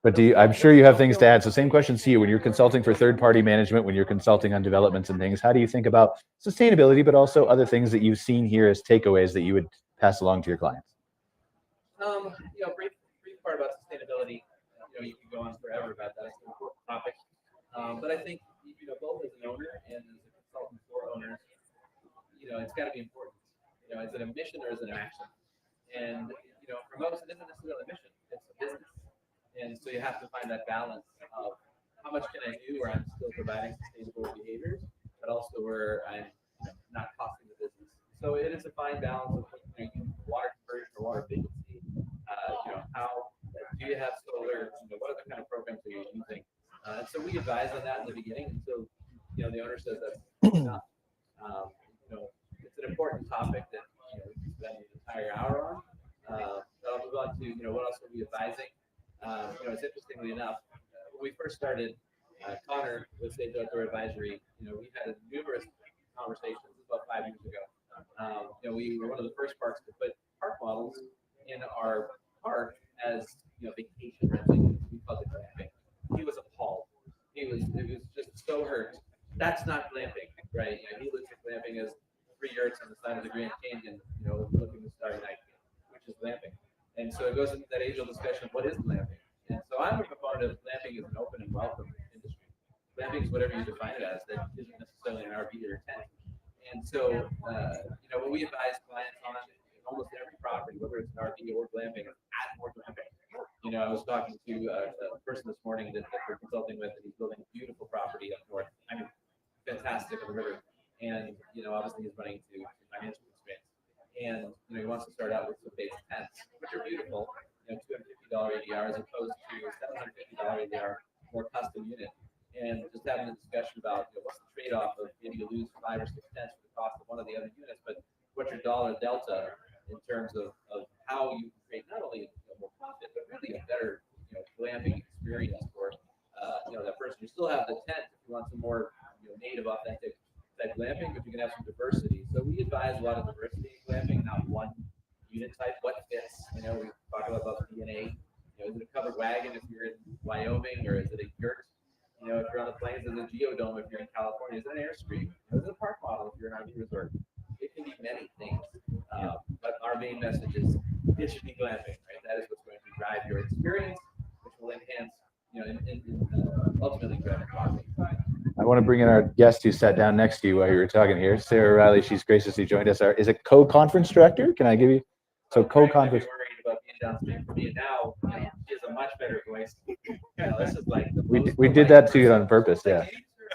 but I'm sure you have things to add. So same question to you. When you're consulting for third-party management, when you're consulting on developments and things, how do you think about sustainability, but also other things that you've seen here as takeaways that you would pass along to your clients? Brief part about sustainability. You can go on forever about that. It's an important topic. But I think, both as an owner and as a consultant for owners, it's got to be important. Is it a mission or is it an action? And, for most, it isn't necessarily a mission. It's a business. And so you have to find that balance of how much can I do where I'm still providing sustainable behaviors, but also where I'm not costing the business. So it is a fine balance of water conversion or water efficiency. How do you have solar? What other kind of programs are you using? And so we advise on that in the beginning until the owner says that's enough. It's an important topic that we can spend an entire hour on. I'll move on to what else are we advising? It's interestingly enough, when we first started, Connor with State Outdoor Advisory, we had numerous conversations about 5 years ago. We were one of the first parks to put park models in our park as vacation renting. We called it glamping. He was appalled. It was just so hurt. That's not glamping, right? He looks at glamping as 3 yurts on the side of the Grand Canyon, looking at Starry Night, which is glamping. And so it goes into that age-old discussion of what is glamping. And so I'm a proponent of glamping as an open and welcome industry. Glamping is whatever you define it as. That isn't necessarily an RV or a tent. And so, what we advise clients on almost every property, whether it's an RV or glamping, add more glamping. You know, I was talking to a person this morning that we're consulting with, and he's building a beautiful property up north. I mean, fantastic on the river. And, you know, obviously he's running into financial constraints. And, you know, he wants to start out with some base tents, which are beautiful, you know, $250 ADR as opposed to $750 ADR, more custom unit. And just having a discussion about, you know, what's the trade-off of maybe you lose 5 or 6 tents for the cost of one of the other units, but what's your dollar delta in terms of how you can create not only, you know, more profit, but really a better, you know, glamping experience for, you know, that person. You still have the tent if you want some more, you know, native, authentic type glamping, but you can have some diversity. So we advise a lot of diversity in glamping, not one unit type. What fits? You know, we talk about DNA. You know, is it a covered wagon if you're in Wyoming, or is it a yurt? You know, if you're on the plains, is it a geodome if you're in California? Is it an Airstream? Is it a park model if you're in an RV resort? It can be many things. But our main message is it should be glamping, right? That is what's going to drive your experience, which will enhance, you know, ultimately drive profit. I want to bring in our guest who sat down next to you while you were talking here, Sarah Riley. She's graciously joined us. Is it co-conference director? Can I give you? So co-conference. Worried about being downstream for me, and now she has a much better voice. You know, this is like We did that to you on purpose. Yeah.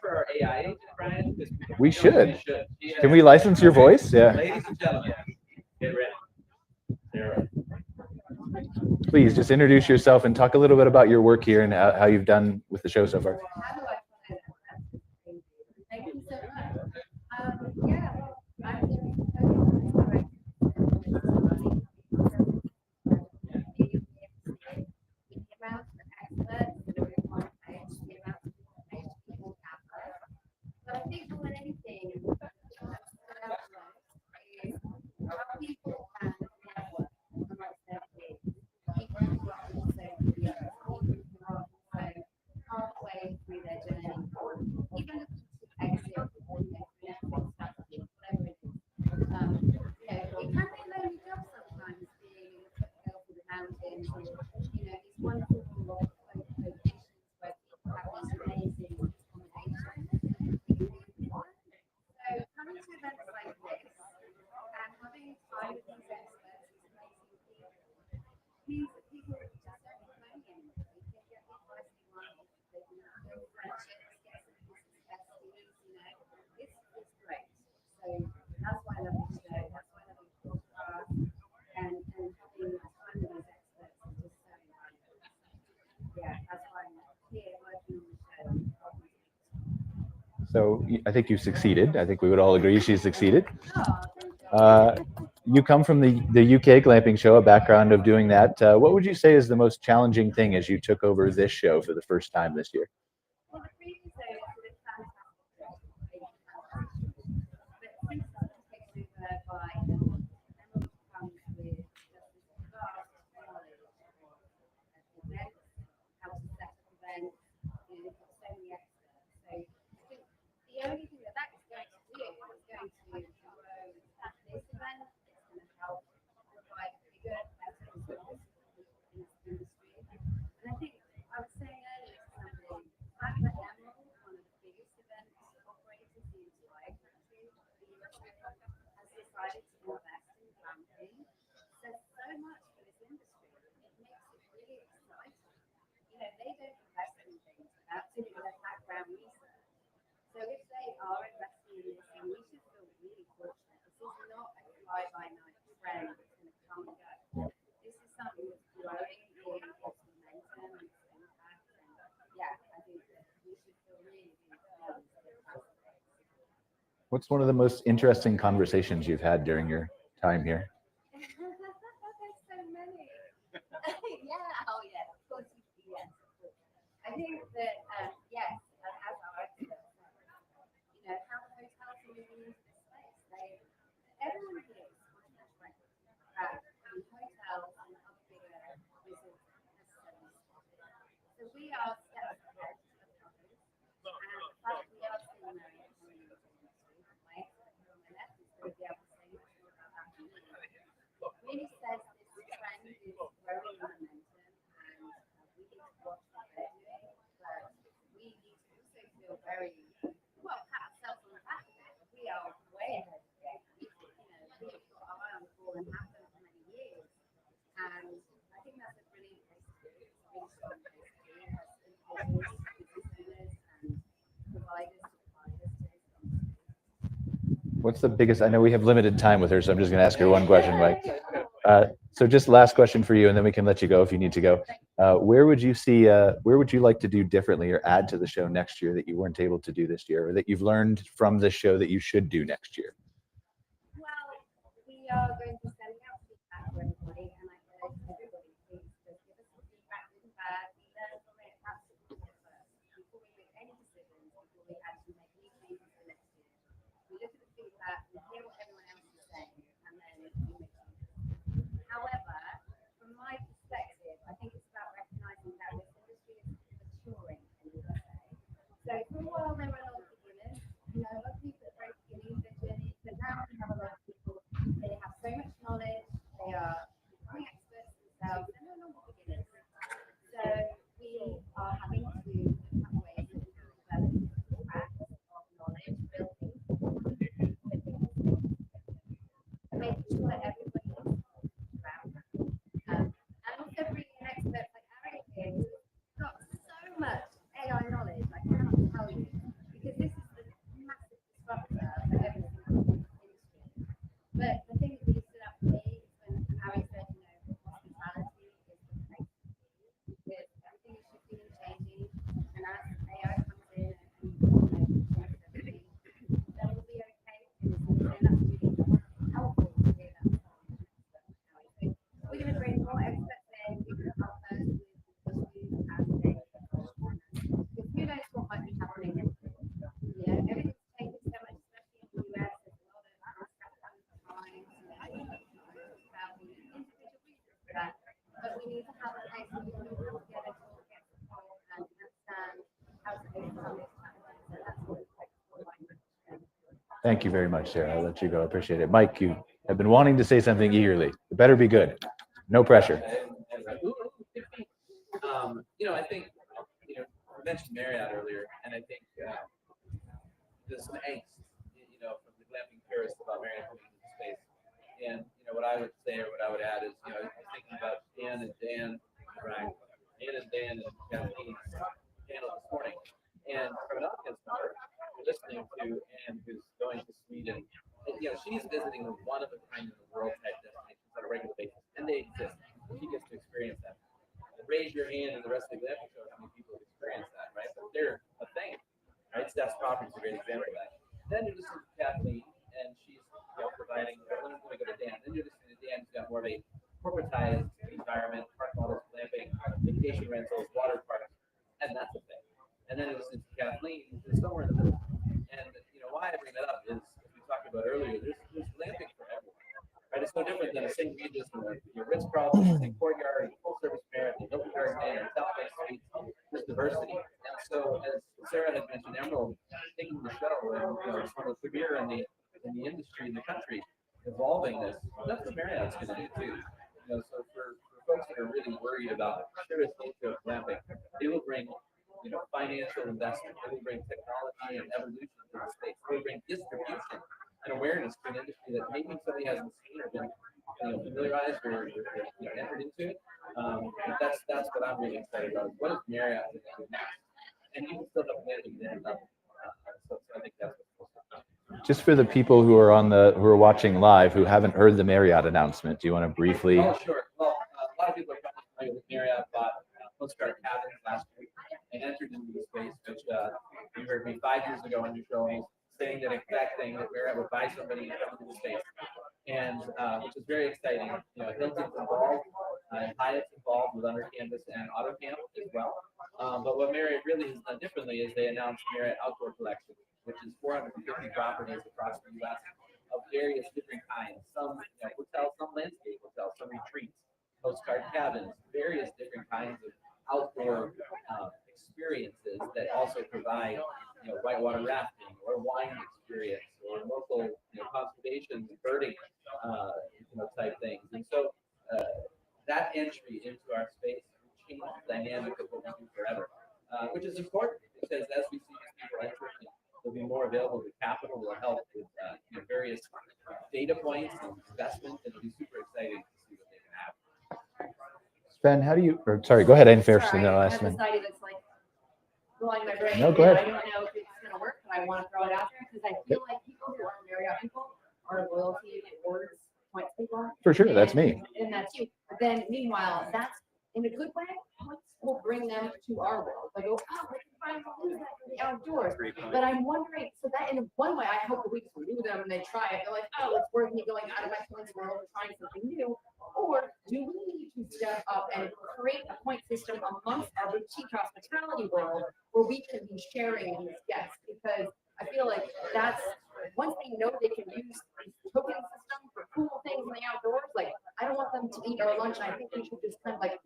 For our AI agent, Brian. We should. Can we license your voice? Yeah. Ladies and gentlemen, get ready. Sarah. Please just introduce yourself and talk a little bit about your work here and how you've done with the show so far. Thank you so much. Yeah, I'm but I think more than anything, how people can network amongst their peers. People who are also halfway through their journey, even looking to exit or whatever it is. You know, it can be a lonely job sometimes being in the foothills of the mountains, or you know, these wonderful locations where people have these amazing accommodations. It can be important. So coming to events like this and having time with these experts, these amazing people, means that people just don't be lonely anymore. They can get the advice they want, they can build friendships, get some business besties, you know. It's great. So that's why I love this show, that's why I love the podcast, and having time with these experts is just so invaluable. Yeah, that's why I'm here working on the show. So I think you succeeded. I think we would all agree she succeeded. Oh, You come from the UK glamping show, a background of doing that. What would you say is the most challenging thing as you took over this show for the first time this year? well, the previous show is fantastic. But since it's been taken over by Emma, comes with just this vast knowledge of events, how to set up events, you know, they've got so many experts. So I think the only thing that is going to do is going to grow this event. It's going to help provide bigger, better results in this industry. And I think I was saying earlier to somebody, I'm at Emerald, one of the biggest events operators in the entire country. The USA has decided to invest in glamping. Says so much for this industry. It makes it really exciting. You know, they don't invest in things without doing their background research. So if they are investing in this, then we should feel really fortunate. This is not a fly-by-night trend that's going to come and go. This is something that's growing in its momentum and its impact. And yeah, I think that we should feel really, really proud. What's one of the most interesting conversations you've had during your time here? There's so many. Yeah, oh yeah, of course, yes. I think that, yes, as our experts, you know, how the hotels are moving into this space. Everyone here is much more in hotels and other bigger resorts has service. So we are steps ahead of others, and the fact that we are seeing American coming into the industry, my expert here on my left is going to be able to say much more about that than me. What's the biggest? I know we have limited time with her, so I'm just going to ask her one question, Mike. So just last question for you, and then we can let you go if you need to go. Where would you see? Where would you like to do differently or add to the show next year that you weren't able to do this year, or that you've learned from this show that you should do next year? Well, we are going to send out feedback to everybody, and I urge everybody please just give us some feedback, good and bad. We learn from it absolutely first before we make any decisions, before we actually make any changes for next year. We look at the feedback, we hear what everyone else is saying, and then we make changes. However, from my perspective, I think it's about recognizing that this industry is maturing in the USA. So for a while there were a lot of beginners, a lot of people at the very beginning of their journey, but now we have a lot of people, they have so much knowledge, they are becoming experts themselves, they're no longer beginners. So we are having to look at ways that we can develop tracks of knowledge, building, making sure that everybody is around. And also bringing in experts like Aaron here, who's got so much AI knowledge, I cannot tell you, because this is the massive disruptor for every single industry. But the thing that really stood out for me is when Harry said, hospitality is the place to be, because everything is shifting and changing, and as AI comes in and changes everything, then we'll be okay in this industry, and that's really helpful to hear that from Harry. So we're going to bring more experts in, we're going to help us with issues as they evolve, because who knows what might be happening next year. Everything's changing so much, especially in the US. There's a lot of crime, about the individual reasons for that. But we need to have a place where we can all come together to all get support and understand how to overcome these challenges. So that's what we're focused on. Thank you very much, Sarah. I'll let you go. I appreciate it. Mike, you have been wanting to say something eagerly. It better be good. No pressure. I think, you mentioned Marriott earlier, and I think there's some angst, from the glamping purists about Marriott coming into the space. And, what I would say or what I would add is, I was thinking about Dan and Kathleen's panel this morning. And from an audience member, listening to Anne, who's going to Sweden, and, she's visiting a one-of-a-kind in the world type destinations on a regular basis, and they exist. She gets to experience that. Raise your hand, and the rest of the glamping show, how many people have experienced that, right? But they're a thing, right? Steph's Property is a great example of that. Then you listen to Kathleen, and she's providing. Let me go to Dan. Then you listen to Dan, who's got more of a corporatized environment, park models, glamping, vacation rentals, water parks, and that's a thing. And then you listen to Kathleen, who's somewhere in the middle. And why I bring that up is, as we talked about earlier, there's glamping for everyone. Right, it's no different than a St. Regis or your Ritz-Carlton, St. Courtyard, full-service Marriott, the Hilton Garden Inn, South Bay Suites. There's diversity, and so as Sarah had mentioned, Emerald taking the show, and it's one of the premier in the industry in the country, evolving this. That's what Marriott's going to do too. So for folks that are really worried about the serious nature of glamping, they will bring financial investment, they will bring technology and evolution to the space, they will bring distribution and awareness to an industry that maybe somebody hasn't seen or been familiarized or entered into it. That's what I'm really excited about. What is Marriott going to do next? And you can still have glamping there. So I think that's what's supposed to. Just for the people who are watching live who haven't heard the Marriott announcement, do you want to briefly? Oh, sure. Well, a lot of people are probably familiar with Marriott bought Postcard Cabins last week and entered into the space, which you heard me 5 years ago on your show saying that exact thing, that Marriott would buy somebody and come into the space, and which is very exciting. Hilton's involved, and Hyatt's involved with Under Canvas and AutoCamp as well. But what Marriott really has done differently is they announced Marriott Outdoor Collection, which is 450 properties across the U.S. of various different kinds. Some hotels, some landscape hotels, some retreats, postcard cabins, various different kinds of outdoor experiences that also provide whitewater rafting or wine experience or local conservation birding type things. And so that entry into our space changed the dynamic of what we do forever, which is important because as we see these people entering, there'll be more available to capital will help with various data points and investment, and it'll be super exciting to see what they can have. Ben, sorry, go ahead. I didn't finish the last one. one. That's like blowing my brain. No, go ahead. I don't know if it's going to work, but I want to throw it out there because I feel like people who are Marriott people are loyalty rewards points people. For sure, that's me. And that's you. But then meanwhile, that's in a good way, points will bring them to our world. They go, oh, we can find use that for the outdoors. But I'm wondering, so that in one way, I hope that we just renew them and they try it. They're like, oh, it's worth me going out of my points world and trying something new. Or do we need to step up and create a point system amongst our boutique hospitality world where we can be sharing these guests? Because I feel like that's once they know they can use the token system for cool things in the outdoors, like I don't want them to eat our lunch. And I think we should just kind of like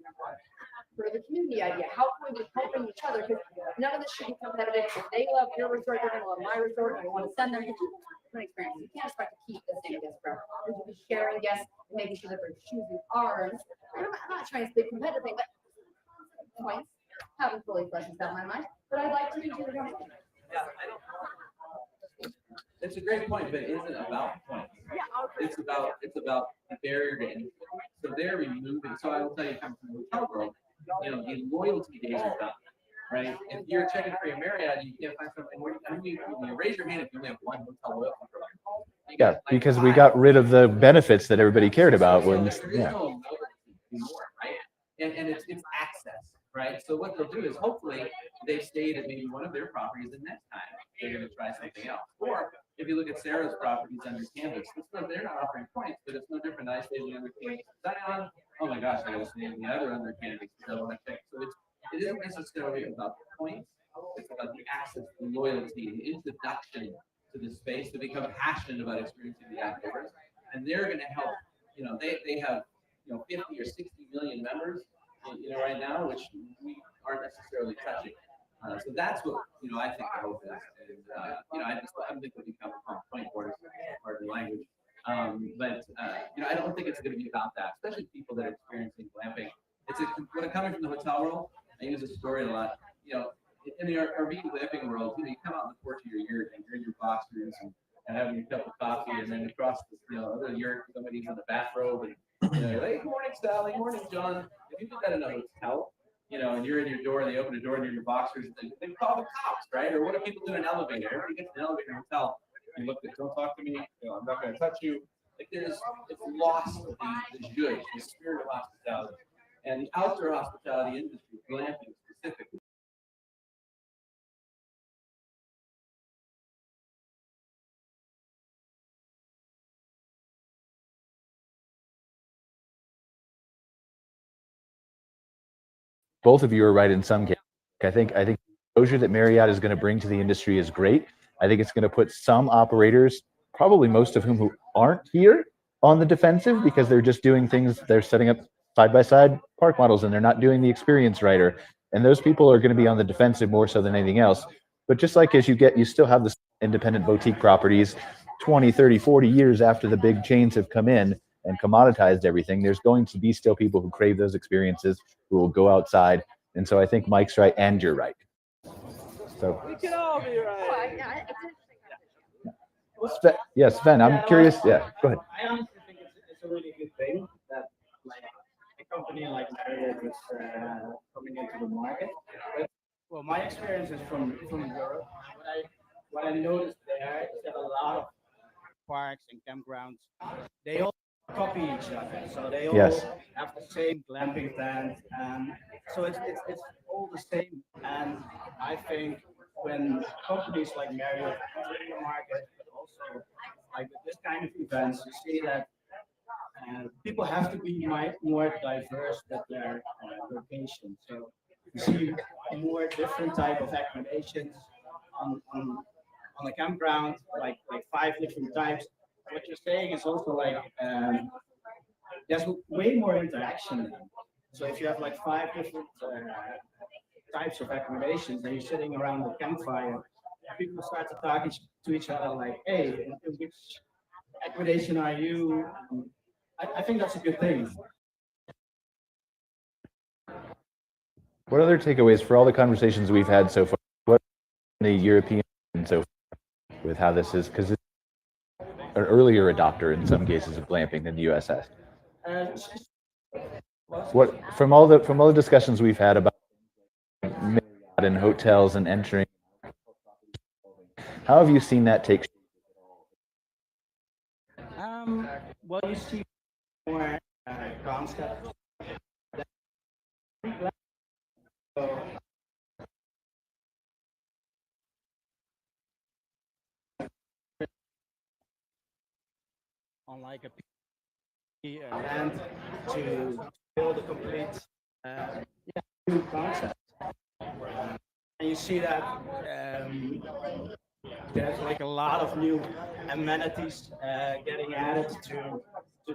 for the community idea, how can we be helping each other? Because none of this should be competitive. If they love your resort, they're going to love my resort, and we want to send them to different experiences. You can't expect to keep the same guest forever. We should be sharing guests and making sure that they're choosing ours. I'm not trying to be competitive, but points haven't fully fleshed out my mind. But I'd like to use your conversation. Yeah, it's a great point, but it isn't about points. It's about the barrier to entry. So they're removing. So I will tell you, coming from the hotel world, the loyalty days are done, right? If you're checking for your Marriott, you can't find something. You raise your hand if you only have one hotel loyalty provider. Yeah, because we got rid of the benefits that everybody cared about. When There is no loyalty anymore, right? And it's access, right? So what they'll do is hopefully they've stayed at maybe one of their properties, and next time they're going to try something else. Or if you look at Sarah's properties under Canvas, they're not offering points, but it's no different. I stayed in the under Canvas Zion. Oh my gosh, I got to stay in the other under Canvas because I want to check. So it isn't necessarily about the points. It's about the access, the loyalty, the introduction to the space to become passionate about experiencing the outdoors. And they're going to help. They have 50 or 60 million members, right now, which we aren't necessarily touching. So that's what I think the hope is. I think we'll become point boards, pardon the language. But I don't think it's going to be about that, especially people that are experiencing glamping. When I'm coming from the hotel world, I use this story a lot. In the RV glamping world, you come out in the porch of your yurt and you're in your boxers and having your cup of coffee, and then across the other yurt, somebody's in the bathrobe, and you're like, morning, Sally, morning, John. If you do that in a hotel, and you're in your door, they open the door and you're in your boxers, they call the cops, right? Or what do people do in an elevator? Everybody gets in an elevator in a hotel. You look at, don't talk to me, I'm not going to touch you. It's lost the zhuzh, the spirit of hospitality. And the outdoor hospitality industry, glamping specifically, both of you are right in some cases. I think the exposure that Marriott is going to bring to the industry is great. I think it's going to put some operators, probably most of whom who aren't here, on the defensive because they're just doing things. They're setting up side-by-side park models and they're not doing the experience right. And those people are going to be on the defensive more so than anything else. But just like as you still have the independent boutique properties 20, 30, 40 years after the big chains have come in and commoditized everything, there's going to be still people who crave those experiences, who will go outside. And so I think Mike's right and you're right. So we can all be right. Yes, Sven, I'm curious. Yeah, go ahead. I honestly think it's a really good thing that a company like Marriott is coming into the market. But, well, my experience is from Europe. What I noticed there is that a lot of parks and campgrounds, they all copy each other. So they all have the same glamping tent. So it's all the same. And I think when companies like Marriott enter the market, but also like with this kind of events, you see that people have to be more diverse with their location. So you see more different type of accommodations on a campground, like 5 different types. What you're saying is also like there's way more interaction now. So if you have like 5 different types of accommodations and you're sitting around the campfire, people start to talk to each other like, hey, in which accommodation are you? I think that's a good thing. What other takeaways for all the conversations we've had so far? What the European and so forth with how this is, because it's an earlier adopter in some cases of glamping than the USS. What from all the discussions we've had about Marriott and hotels and entering, how have you seen that take shape? well, you see more concepts. So, on like a land to build a complete new concept. And you see that there's like a lot of new amenities getting added to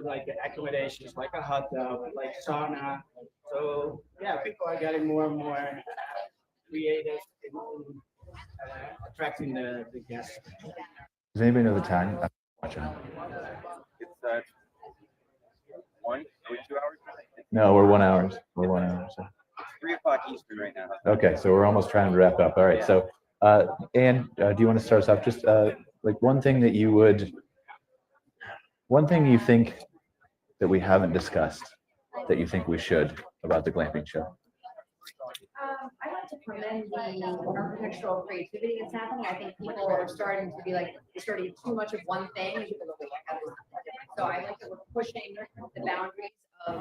like the accommodations, like a hot tub, like sauna. So yeah, people are getting more and more creative in attracting the guests. Does anybody know the time? I'm watching. It's 1 or 2 hours. No, we're 1 hour. We're 1 hour. So. 3 o'clock Eastern right now. Okay, so we're almost trying to wrap up. All right, so Anne, do you want to start us off? Just like one thing you think that we haven't discussed that you think we should about the glamping show. I like to commend the architectural creativity that's happening. I think people are starting to be like, they're starting too much of one thing. And people go, wait, I got this. So I like that we're pushing the boundaries of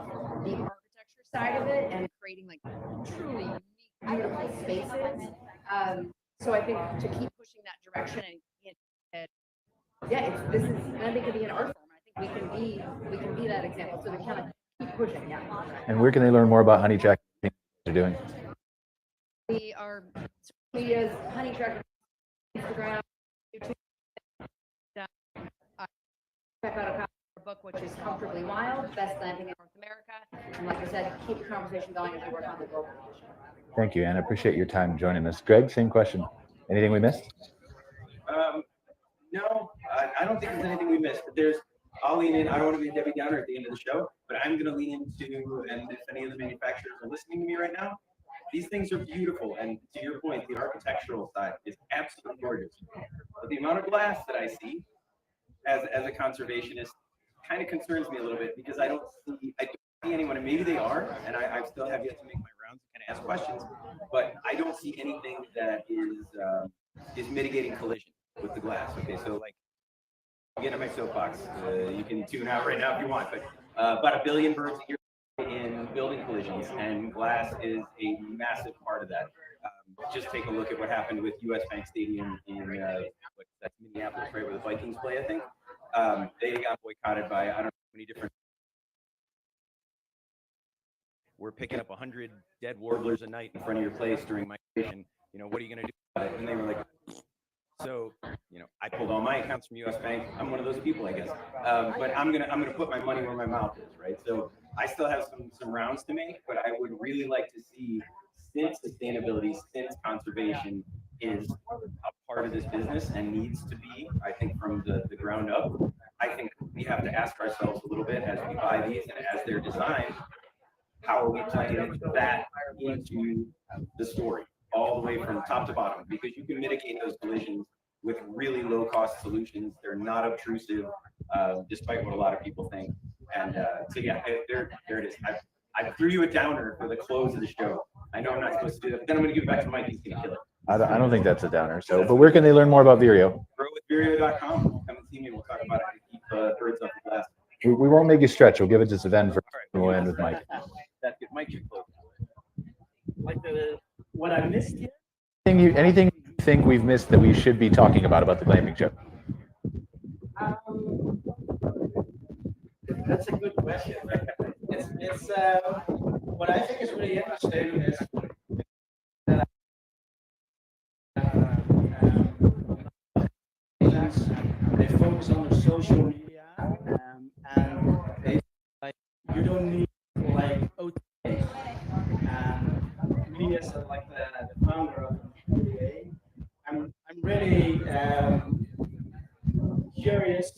the architecture side of it and creating like truly unique, beautiful spaces. So I think to keep pushing that direction and this is, and I think it could be an art form. I think we can be that example. So to kind of keep pushing, yeah. And where can they learn more about Honey Track? What they're doing? We are social medias, Honey Track, Instagram, YouTube. Check out a book, which is Comfortably Wild, Best Glamping in North America. And like I said, keep the conversation going as we work on the global issue. Thank you, Anne. I appreciate your time joining us. Greg, same question. Anything we missed? No, I don't think there's anything we missed. But I'll lean in. I don't want to be a Debbie Downer at the end of the show, but I'm going to lean into, and if any of the manufacturers are listening to me right now, these things are beautiful. And to your point, the architectural side is absolutely gorgeous. But the amount of glass that I see as a conservationist kind of concerns me a little bit, because I don't see anyone, and maybe they are, and I still have yet to make my rounds and kind of ask questions, but I don't see anything that is mitigating collision with the glass. Okay, so like, again, on my soapbox, you can tune out right now if you want, but about 1 billion birds a year in building collisions, and glass is a massive part of that. Just take a look at what happened with US Bank Stadium in that's Minneapolis, right, where the Vikings play, I think. They got boycotted by, I don't know how many different. We're picking up 100 dead warblers a night in front of your place during migration. You know, what are you going to do about it? And they were like, so, you know, I pulled all my accounts from US Bank. I'm one of those people, I guess. But I'm gonna put my money where my mouth is, right? So I still have some rounds to make, but I would really like to see, since sustainability, since conservation is a part of this business and needs to be, I think, from the ground up, I think we have to ask ourselves a little bit as we buy these and as they're designed, how are we playing that into the story all the way from top to bottom? Because you can mitigate those collisions with really low cost solutions. They're not obtrusive, despite what a lot of people think. And so yeah, there it is. I threw you a downer for the close of the show. I know I'm not supposed to do that, but then I'm going to give it back to Mike. He's going to kill it. I don't think that's a downer. So, but where can they learn more about Vireo? Growwithvireo.com. Come and see me. We'll talk about how to keep birds off the glass. We won't make you stretch. We'll give it to Sven for. We'll end with Mike. That's good. Mike should close. Like what I missed here? Anything you think we've missed that we should be talking about the glamping show? That's a good question. It's what I think is really interesting is that they focus on the social media and they like you don't need like OTAs. Me as like the founder of OTA, I'm really curious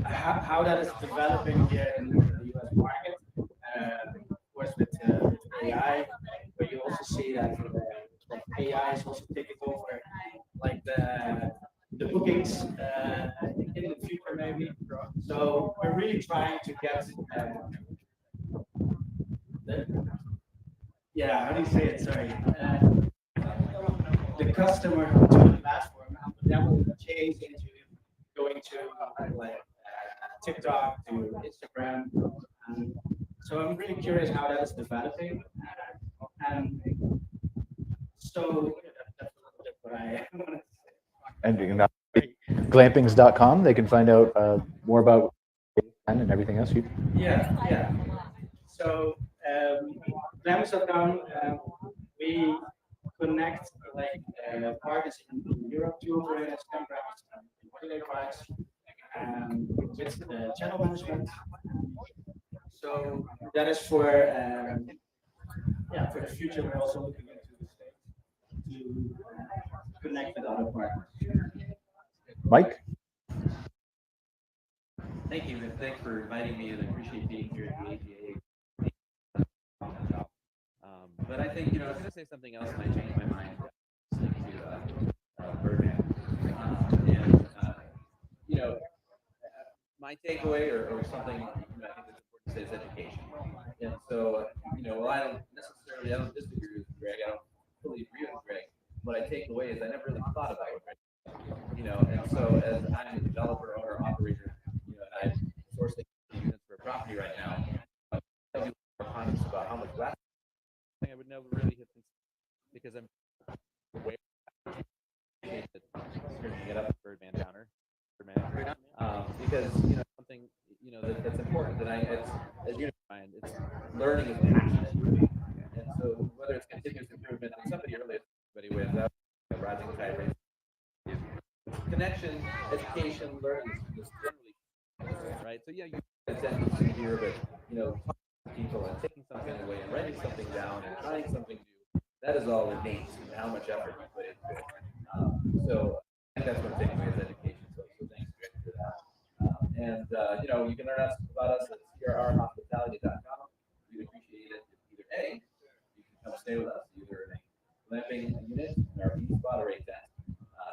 how that is developing here in the US market. Of course, with AI, but you also see that AI is also taking over like the bookings in the future, maybe. So we're really trying to get how do you say it? Sorry. The customer to the platform, and that will change into to like TikTok to Instagram. So I'm really curious how that is developing. And so that's what I want to say. And glampings.com, they can find out more about and everything else. Yeah. So glampings.com, we connect like partners in Europe to operate as campgrounds and holiday parks with the channel management. So that is for the future. We're also looking into the States to connect with other partners. Mike? Thank you, and thanks for inviting me, and I appreciate being here at the AGA. But I think, I was going to say something else, and I changed my mind to Birdman. My takeaway or something I think that's important to say is education. And so, while I don't disagree with Greg, I don't fully agree with Greg. What I take away is I never really thought about what Greg said, and so as I'm a developer, owner, operator, and I'm sourcing units for a property right now, I do more comments about how much glass I would never really hit this because I'm aware that get up the Birdman counter. Because something that's important that as you find it's learning is passion, and so whether it's continuous improvement, and somebody earlier with rising tide rate, connection, education, learning is generally right. So you attend here, but talking to people and taking something away and writing something down and trying something new, that is all innate and how much effort you put into it. So I think that's what I'm taking away is education. So thanks for that. And you can learn about us at crrhospitality.com. We'd appreciate it if either A, you can come stay with us, either in a glamping unit in our beach spot or a tent,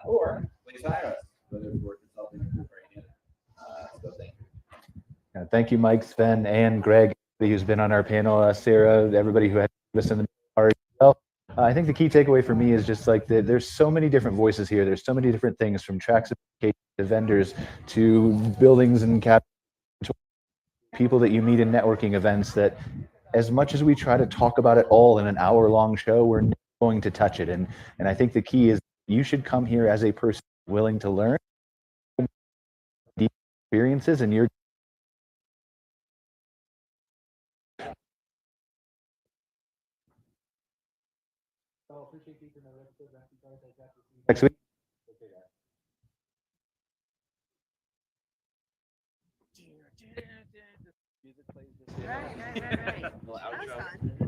or please hire us, whether it's for consulting or for a unit. So thank you. Thank you, Mike, Sven, and Greg, who's been on our panel, Sarah, everybody who had listened to the part as well. I think the key takeaway for me is just like there's so many different voices here. There's so many different things from tracks to vendors to buildings and people that you meet in networking events that as much as we try to talk about it all in an hour-long show, we're never going to touch it. And I think the key is you should come here as a person willing to learn deep experiences, and you're next week. Music plays this. Right. Well, outro.